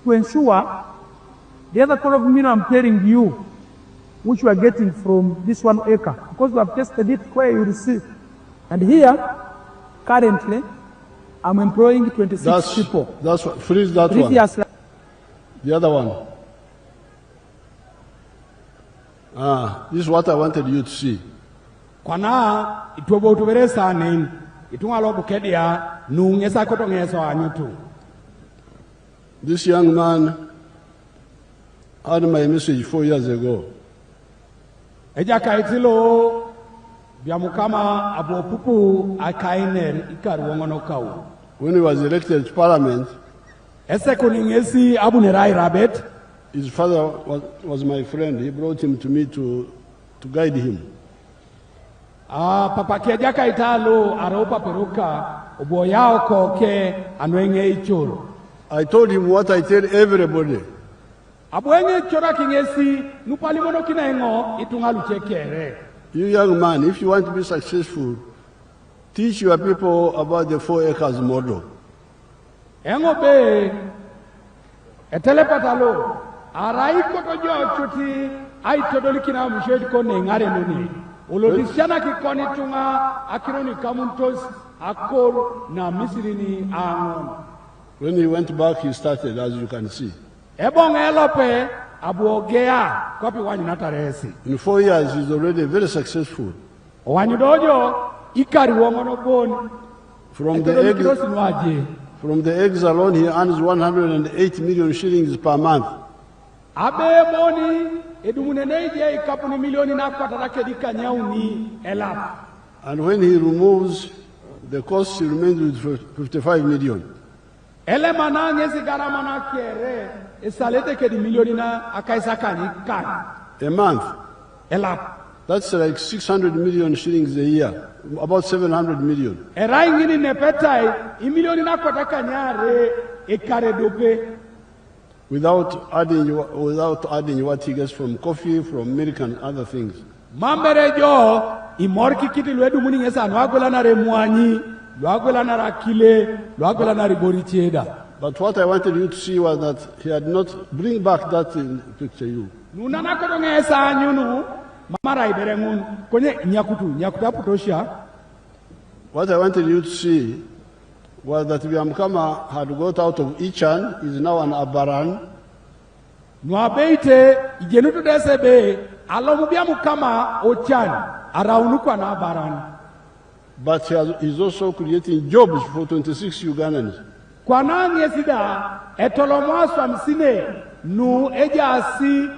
to ensure the other 12 million I'm telling you, which we are getting from this 1 acre, because we have tested it where you receive. And here, currently, I'm employing 26 people. That's what, freeze that one. The other one. This is what I wanted you to see. Kwana itobo tuberesa nin itungalo BUKEDEA nungesa kotongeso anyutu. This young man had my message 4 years ago. Eja kaitilo biamukama abopupu akainer ikaruongono kau. When he was elected to parliament, Esekuningesi abunerai rabet. His father was my friend. He brought him to me to guide him. Papa kiajaka italo aropa peruka uboyao koke anwenge ichoro. I told him what I tell everybody. Abwenge chora kingesi nupalimono kinengo itungalu chekere. You young man, if you want to be successful, teach your people about the 4 acres model. Engo be etelepatalo arai kotojo chuti ai todoli kina mshedi kone ngare nuni. Ulodisiana kikoni tunga akironi kamuntos akor na misirini angon. When he went back, he started, as you can see. Ebong elope abuogea kopi wanyu nataresi. In 4 years, he's already very successful. Wanyu dojo ikari wongono bon. From the eggs alone, he earns 108 million shillings per month. Abe moni edumuneneje ikapuni milioni na kwatarake dika nyauni elap. And when he removes, the cost remains with 55 million. Ele mananye sigarama na kere esalete ke di milioni na akaisakani kan. A month. Elap. That's like 600 million shillings a year, about 700 million. Era ingini nepetai imilioni na kwataka nyare ekare dope. Without adding what he gets from coffee, from milk and other things. Mamberejo imorki kiti lwedu muni ngesa nwagwela na remwanyi, lwagwela na rakile, lwagwela na riboricheda. But what I wanted you to see was that he had not bring back that in picture you. Nuna na koto ngesa anyunu mamara iberengun konye nyakuta putosha. What I wanted you to see was that Biamkama had got out of Ichan, is now an Abaran. Nwabeite ijenutu desebe alomu Biamkama ochan araunuka na Abaran. But he's also creating jobs for 26 Ugandans. Kwa nange sida etolomwaswa msine nu ejasi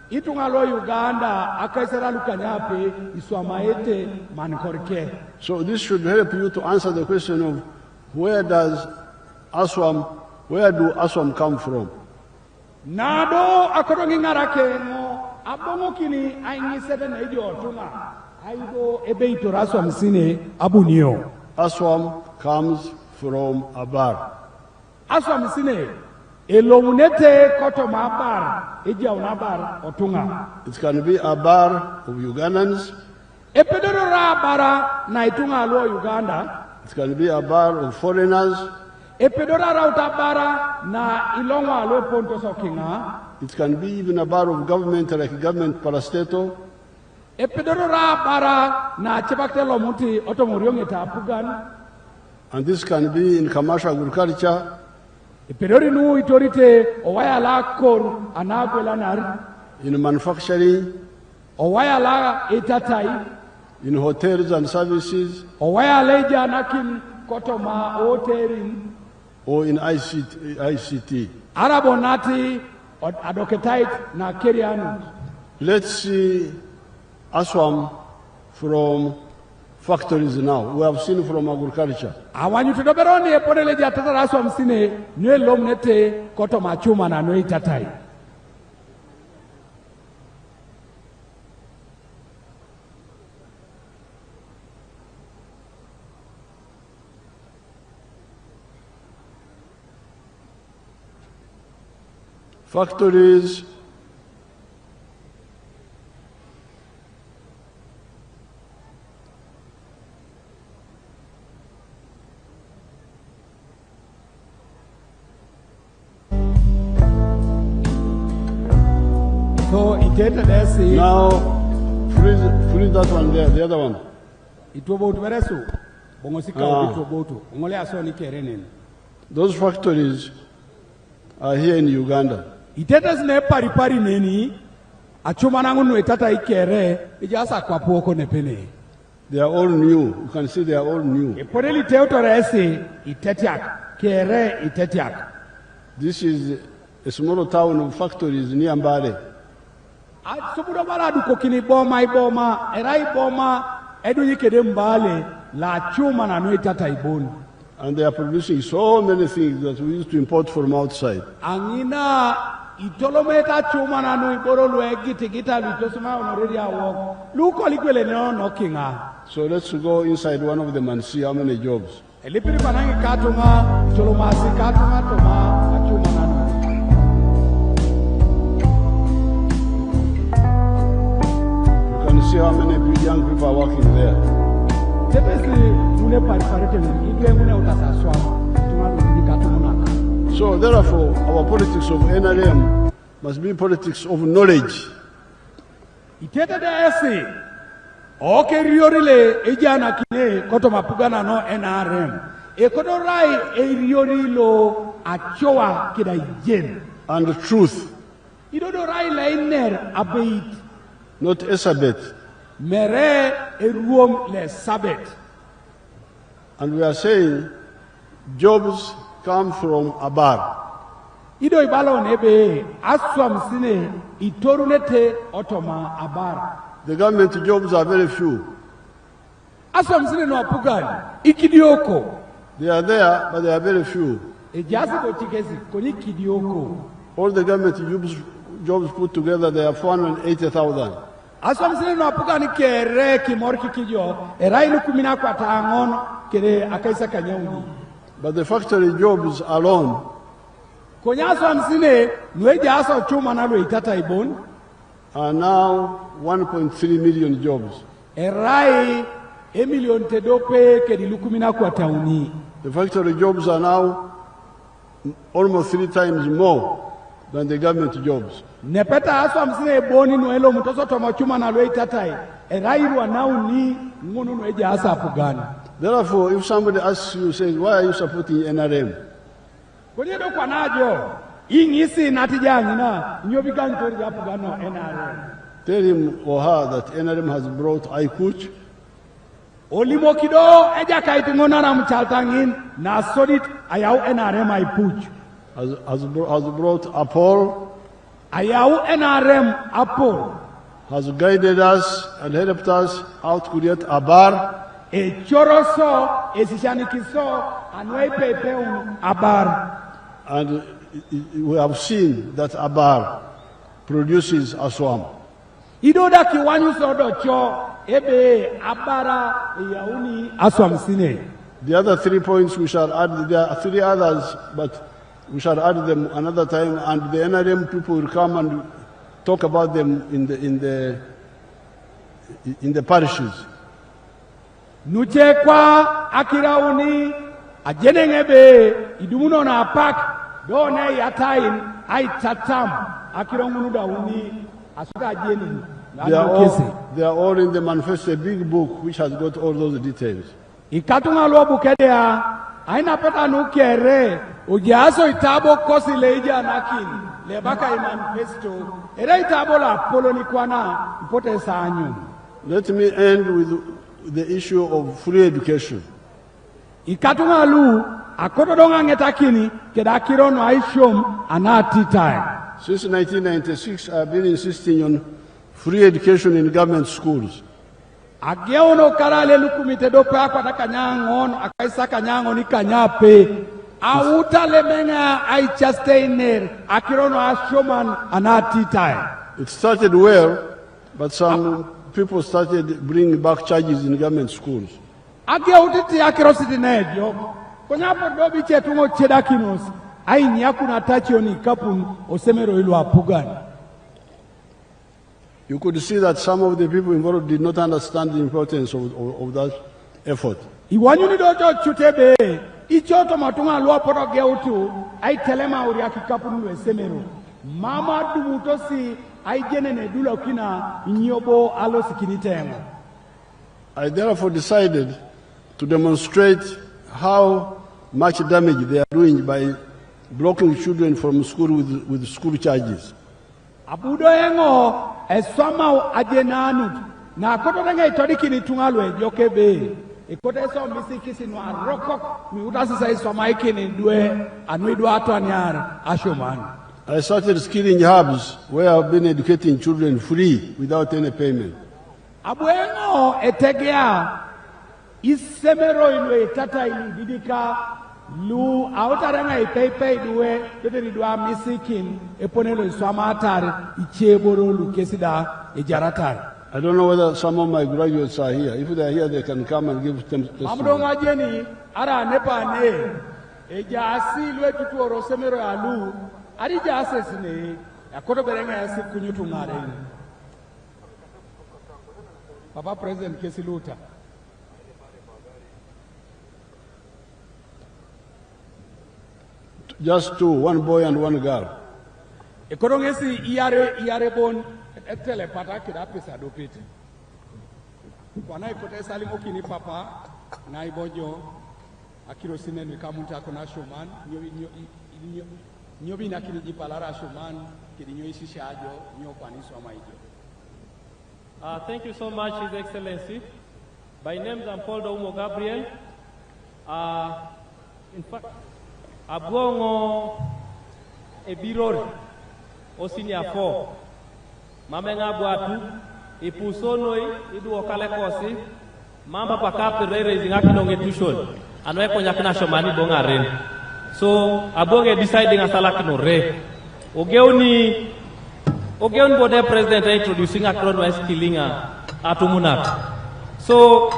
itungalo Uganda akaisera lukanyape iswamaete mankorike. So this should help you to answer the question of where do Aswam come from? Nado akorongi ngarakengo abongo kini aingisete na ijo tunga aibo ebeito raswa msine abunio. Aswam comes from Abar. Aswam msine elomunete koto mabar eja unabar otunga. It can be Abar of Ugandans. Epedoro rabara na itunga lo Uganda. It can be a bar of foreigners. Epedora rautabara na ilongwa lo ponto sokinga. It can be even a bar of government, like government parastatal. Epedora rabara na chebaktelo muti otomuriongeta apugan. And this can be in commercial agriculture. Epedori nu itorite owaya la kor anagwela nar. In manufacturing. Owaya la etatai. in hotels and services, Owaya leja anakin kotoma hotelin. or in ICT. Arabonati adoketait na kerianu. Let's see Aswam from factories now. We have seen from agriculture. Awanyu tudoberoni epodele jatata Aswam sine nwe lomnete kotoma chuma na nwe itatai. Factories, So ite now freeze that one there, the other one. itobotu beresu bongosika itobotu ngole asoni kerenen. Those factories are here in Uganda. Itetas ne pari neni achuma nangu no etata ikere ijasa kwa poko ne pene. They are all new. You can see they are all new. Epodeli teotorese itetiak kere itetiak. This is a small town of factories near Mbale. Atsubudo baladu kokini boma iboma erai boma edu yikede mbale la chuma na no etata iboni. And they are producing so many things that we used to import from outside. Angina itolometa chuma na no iboro lwegi gita litosuma already awo. Luko likwele no kinga. So let's go inside one of them and see how many jobs. Elipiri panangi katunga cholomasi katunga toma achuma na no. You can see how many young people are working there. So therefore, our politics of NRM must be politics of knowledge. Okay, riorile ejana kine koto mapugana no NRM. Ekodo rai eriorilo achoa kida jen. And the truth. Idodo rai lainer abeit. Not Esabet. Mere eruom le sabet. And we are saying jobs come from Abar. Ido ibalo nebe aswam sine itorunete otoma Abar. The government jobs are very few. Aswam sine no apugan ikidioko. They are there, but they are very few. Ejasi kotikesi koni kidioko. All the government jobs put together, they are 480,000. Aswam sine no apugan kere kimorki kijo erailu kumina kwa tangono kere akaisa kanyauni. But the factory jobs alone, konyaso amsine nweje aso chuma nalo itata ibon are now 1.3 million jobs. Erai million tedope kedilukumina kwa tauni. The factory jobs are now almost 3 times more than the government jobs. Nepeta aso amsine boni noelo mutoso tomo chuma nalo itata erai wanauni ngunu nweje asa apugani. Therefore, if somebody asks you, says, why are you supporting NRM? Konyedo kwa najo, ingisi natijangi na, nyobigangi tori apugano NRM. Tell him or her that NRM has brought Aikuch. Olimo kido, eja kaiti ngona na mchaltangin, na sodit ayau NRM Aikuch. Has brought Apol. Ayau NRM Apol. Has guided us and helped us out to get Abar. E choroso, e sishanikiso, anwei pepeun Abar. And we have seen that Abar produces Aswam. Idoda kiwanyu sodo cho, ebe Abara yauni Aswam sine. The other 3 points we shall add, there are 3 others, but we shall add them another time, and the NRM people will come and talk about them in the parishes. Nuchekwa akirauni ajenengebe idumuno na pak done yatain aitatam akirongunu dauni asuka ajeni. They are all in the manifesto, a big book which has got all those details. Ikatunga lo BUKEDEA aina peta nukere ujaso itabo kosi leija nakin lebaka manifesto era itabo la polo ni kwana ipote sanyu. Let me end with the issue of free education. Ikatunga lu akododonga ngetakini kedakirono aishom anati time. Since 1996, I've been insisting on free education in government schools. Ageuno karale lukumite dope akwata kanyangon akaisa kanyango ni kanyape. Auta lemenga aichasteiner akirono ashoman anati time. It started well, but some people started bringing back charges in government schools. Ageutiti akirositi nejo. Konyapo dobi chetungo chedakinos. Aini yakuna tachioni kapun osemero ilu apugani. You could see that some of the people involved did not understand the importance of that effort. Iwanyuni dojo chutebe. Ichoto matunga lua poto geutu. Ai telema uri akikapun lu esemero. Mama dumutosi ai jenene dula ukina nyobo alo sikinitengo. I therefore decided to demonstrate how much damage they are doing by blocking children from school with school charges. Abudo engo eswama ajenanu na koto denga itoriki ni tungalwe jokebe ikote eso misikisi no arokok mi utasisa eswama ikini due anuidu ato anyar ashoman. I started skilling hubs where I've been educating children free without any payment. Abuengo etegea isemero ilwe tata ili didika lu autarenga ipeipe duwe tete dua misikin eponelo iswama atari icheboro lu kesida ejaratari. I don't know whether some of my graduates are here. If they are here, they can come and give them testimony. Mamdonga jeni ara nepa ne ejasi lwe tutu oro semero ya lu ari jase sine yakoto berenga yasi kunyutu ngare. Papa President Kesiluta. Just two, one boy and one girl. Ekorongesi iare bon etele pata kida pesa do pete. Kwana ikote salimo kini papa na ibojo akiro sineni kamunta kona shoman nyobi na kiri jipalara shoman kiri nyo isisha ajo nyo kwaniso amaijo. Thank you so much, His Excellency. By name, I'm Paul Daumo Gabriel. In fact, Abongo Ebirori, Osinia 4, Mamenga Buatu, Ipusonoi, Idu Okale Kosi, Mamba Pakap, the raising Akinong Etushon, and Wekonyakina Shomani Bongaren. So, Abonge deciding a Salakino Re. Ogeon Bode President introducing a crowd wise killing Atumunak. So,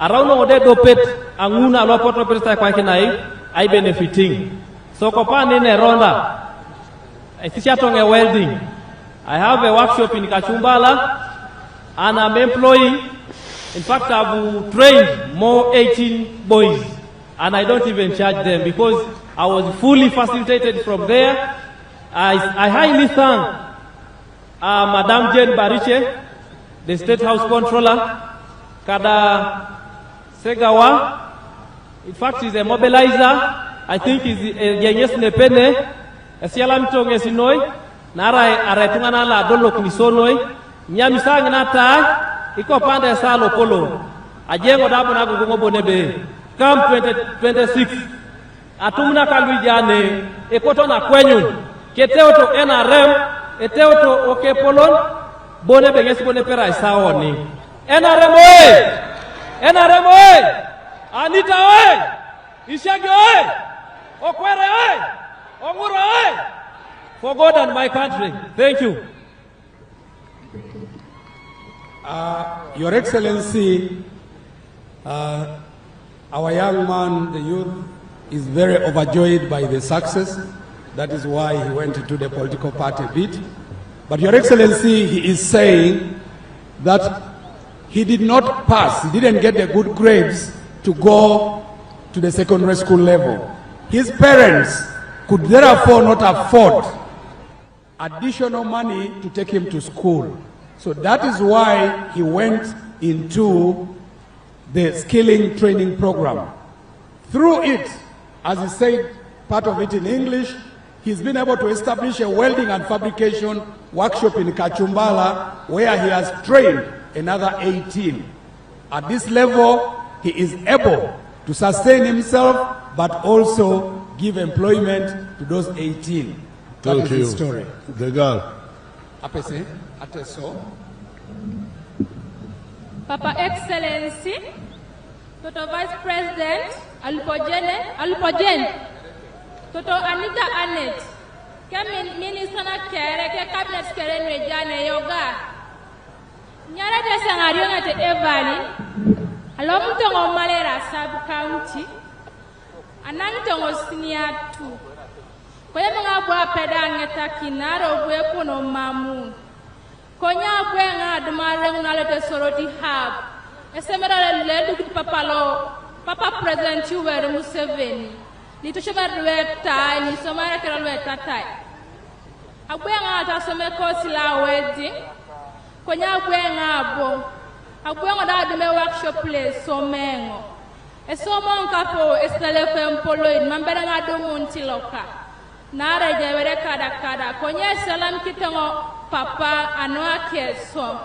around Ode Dopet, Anguna, Lopoto Presta Kwakinai, I benefiting. So, Kopan in a ronda, I teach a welding. I have a workshop in Kachumbala, and I'm employing. In fact, I've trained more 18 boys, and I don't even charge them because I was fully facilitated from there. I highly thank Madam Jane Bariche, the State House Controller, Kada Segawa. In fact, he's a mobilizer. I think he's a Yenyes Nepene, a Sialamtong Esinoi, Nara Aretungana la Dolok Nisonoi, Nyamisang Nata, Iko Panda Salo Polo, Ajengo Dabona Bonebe, Camp 2026, Atumna Kalwijane, Ekotona Kwenyun, Keteoto NRM, Eteoto Oke Polon, Bone Beges Bone Pera Isaoni. NRM Oe! NRM Oe! Anita Oe! Ishagi Oe! Okwere Oe! Omura Oe! For God and my country. Thank you. Your Excellency, our young man, the youth, is very overjoyed by the success. That is why he went into the political party bit. But Your Excellency, he is saying that he did not pass, he didn't get the good grades to go to the secondary school level. His parents could therefore not afford additional money to take him to school. So that is why he went into the skilling training program. Through it, as he said, part of it in English, he's been able to establish a welding and fabrication workshop in Kachumbala where he has trained another 18. At this level, he is able to sustain himself, but also give employment to those 18. Thank you. His story. The girl. Apese, Teso. Papa Excellency, Toto Vice President, Alupojene, Toto Anita Anet, Minister na Kere, Cabinet Kere Rejane Yoga, Nyara de Sangariona te Evali, Alomtongo Malera Sub County, Anantongo Senior 2. Kwa mga bwa pedang etakinaro bwe kono mamu. Konya bwe nga adumare ngale te soroti hab. Esemera le du Papa President Yoweri Museveni. Ni to sheba rweta ni somara kera rweta tai. Abwe nga atasome kosi la wedding. Konya bwe nga abo. Abwe nga da adume workshop place somengo. Esomo nkapo estale fe employed mambere nga do muntiloka. Nara jawere kada konye salam kitango papa anwa keso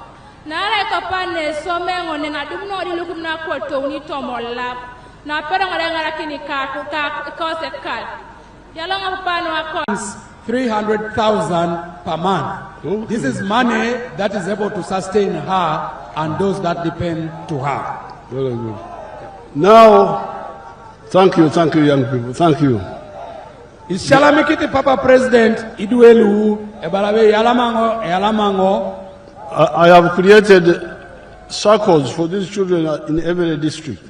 nara papa ne somengo ne na dumno ri lukum na koto ni tomola na pero ngara kini ka kose kal yalo papa no akon 300,000 per month. Okay. This is money that is able to sustain her and those that depend to her. Very good. Now, thank you, young people. Thank you. Ishalamikiti Papa President Iduelu ebalabe yalamango. I have created circles for these children in every district.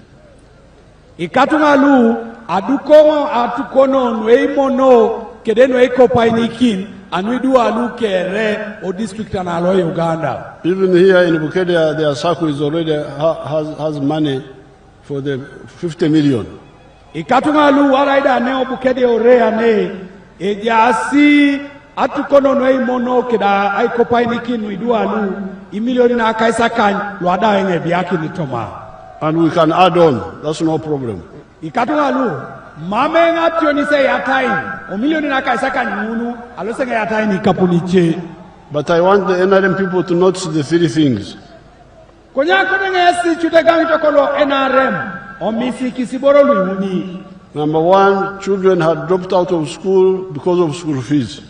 Ikatungalu adukongo atukono nweimono kedeno ekopainikin anwidu alu kere o district analo Uganda. Even here in BUKEDEA, their circle is already has money for the 50 million. Ikatungalu waraida neo BUKEDEA orea ne ejasi atukono nweimono keda aikopainikin widu alu imilioni na kaisa kan lwada enge biaki nitoma. And we can add on, that's no problem. Ikatungalu mame ngatio ni se yatain o milioni na kaisa kan munu alose nga yatain ni kapuniche. But I want the NRM people to notice the three things. Konyako ngesi chutegangi tokolo NRM o misi kisiboro luhuni. Number one, children had dropped out of school because of school fees.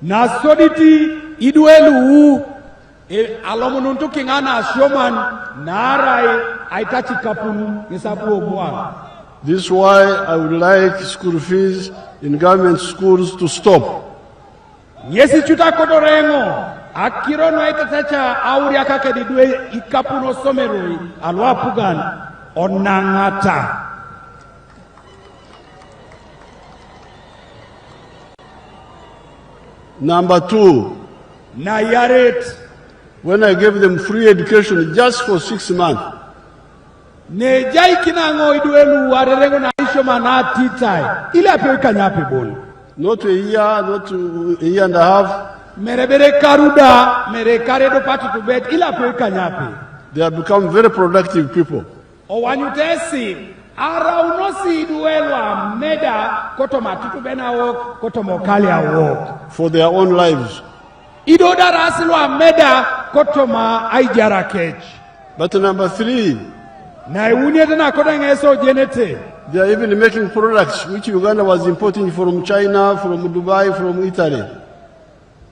Na soditi iduelu alomununtu kingana shoman narai aitachi kapunu nisabu mwa. This is why I would like school fees in government schools to stop. Yesi chuta kodorengo akirono aitatacha auri akake didwe ikapuno someroi alwapugan onangata. Number two, Nayaret when I gave them free education just for 6 months, ne jai kinango iduelu warerengo na isho manati tai ile ape kanyape bol not a year, not a year and a half, merebere karuda mere karedo patu to bet ile ape kanyape. they have become very productive people. O wanyutesi ara unosi iduelu ameda koto matutu bena wok koto mokali awok For their own lives. ido darasilu ameda koto ma aijara kech. But number three, Na uniete na koda ngeso jenete. they are even making products which Uganda was importing from China, from Dubai, from Italy.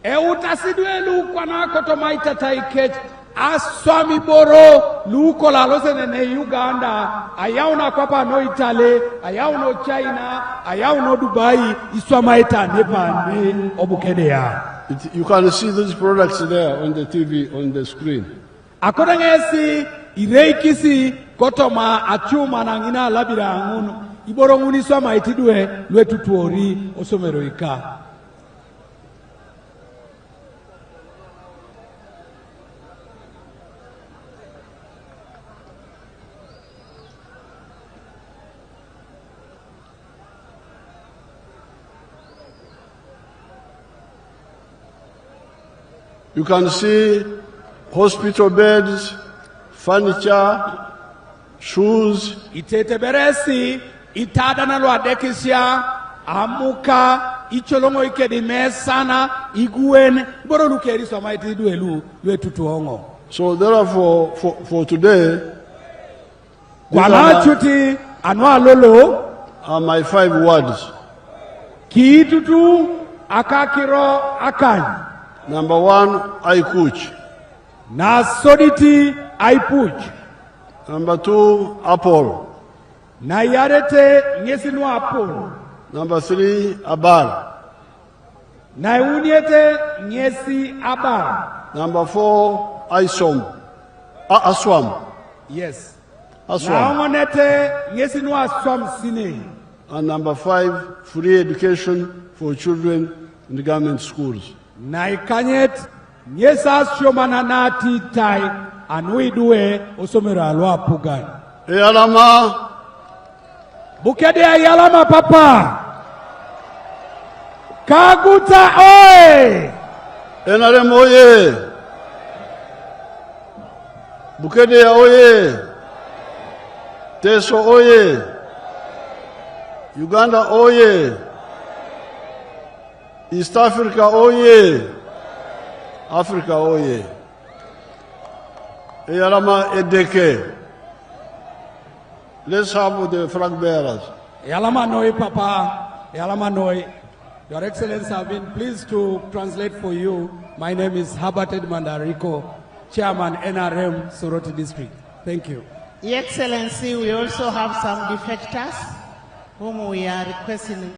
Utasiduelu kwa na koto maita taikech aswami boro luko la lose ne Uganda ayauna kwapa no Italy ayauno China ayauno Dubai iswama ita nepa ne BUKEDEA. You can see these products there on the TV, on the screen. Akoda ngesi ireikisi koto ma achuma na ngina labira ngunu iboro nguni swama itidwe lwetu tuori osomero ika. You can see hospital beds, furniture, shoes. Itete beresi itada na lwa dekisya amuka icholongo ikedi mesana iguen boro lukeri swama itidwe lwetu tuongo. So therefore, for today, Kwalachuti anwa lolo are my 5 words. kiitutu akakiro akany. Number 1, I coach. Na soditi aipuch. Number 2, apple. Na yarete ngesinwa apol. Number 3, abar. Na uniete ngesi abar. Number 4, isom. Aswam. Yes. Na Aswam. ongonete ngesinwa aswam sine. And number 5, free education for children in the government schools. Na ikanyet ngesa shomana nati tai anuidue osomera alwa pugan. Eyalama, BUKEDEA yalama papa. Kaguta oe. NRM oye. BUKEDEA oye. Teso oye. Uganda oye. East Africa oye. Africa oye. Eyalama edeke. Let's have the flag bearers. Yalama noi papa. Yalama noi. Your Excellency, I've been pleased to translate for you. My name is Herbert Mandariko, Chairman NRM Soroti District. Thank you. Your Excellency, we also have some defectors whom we are requesting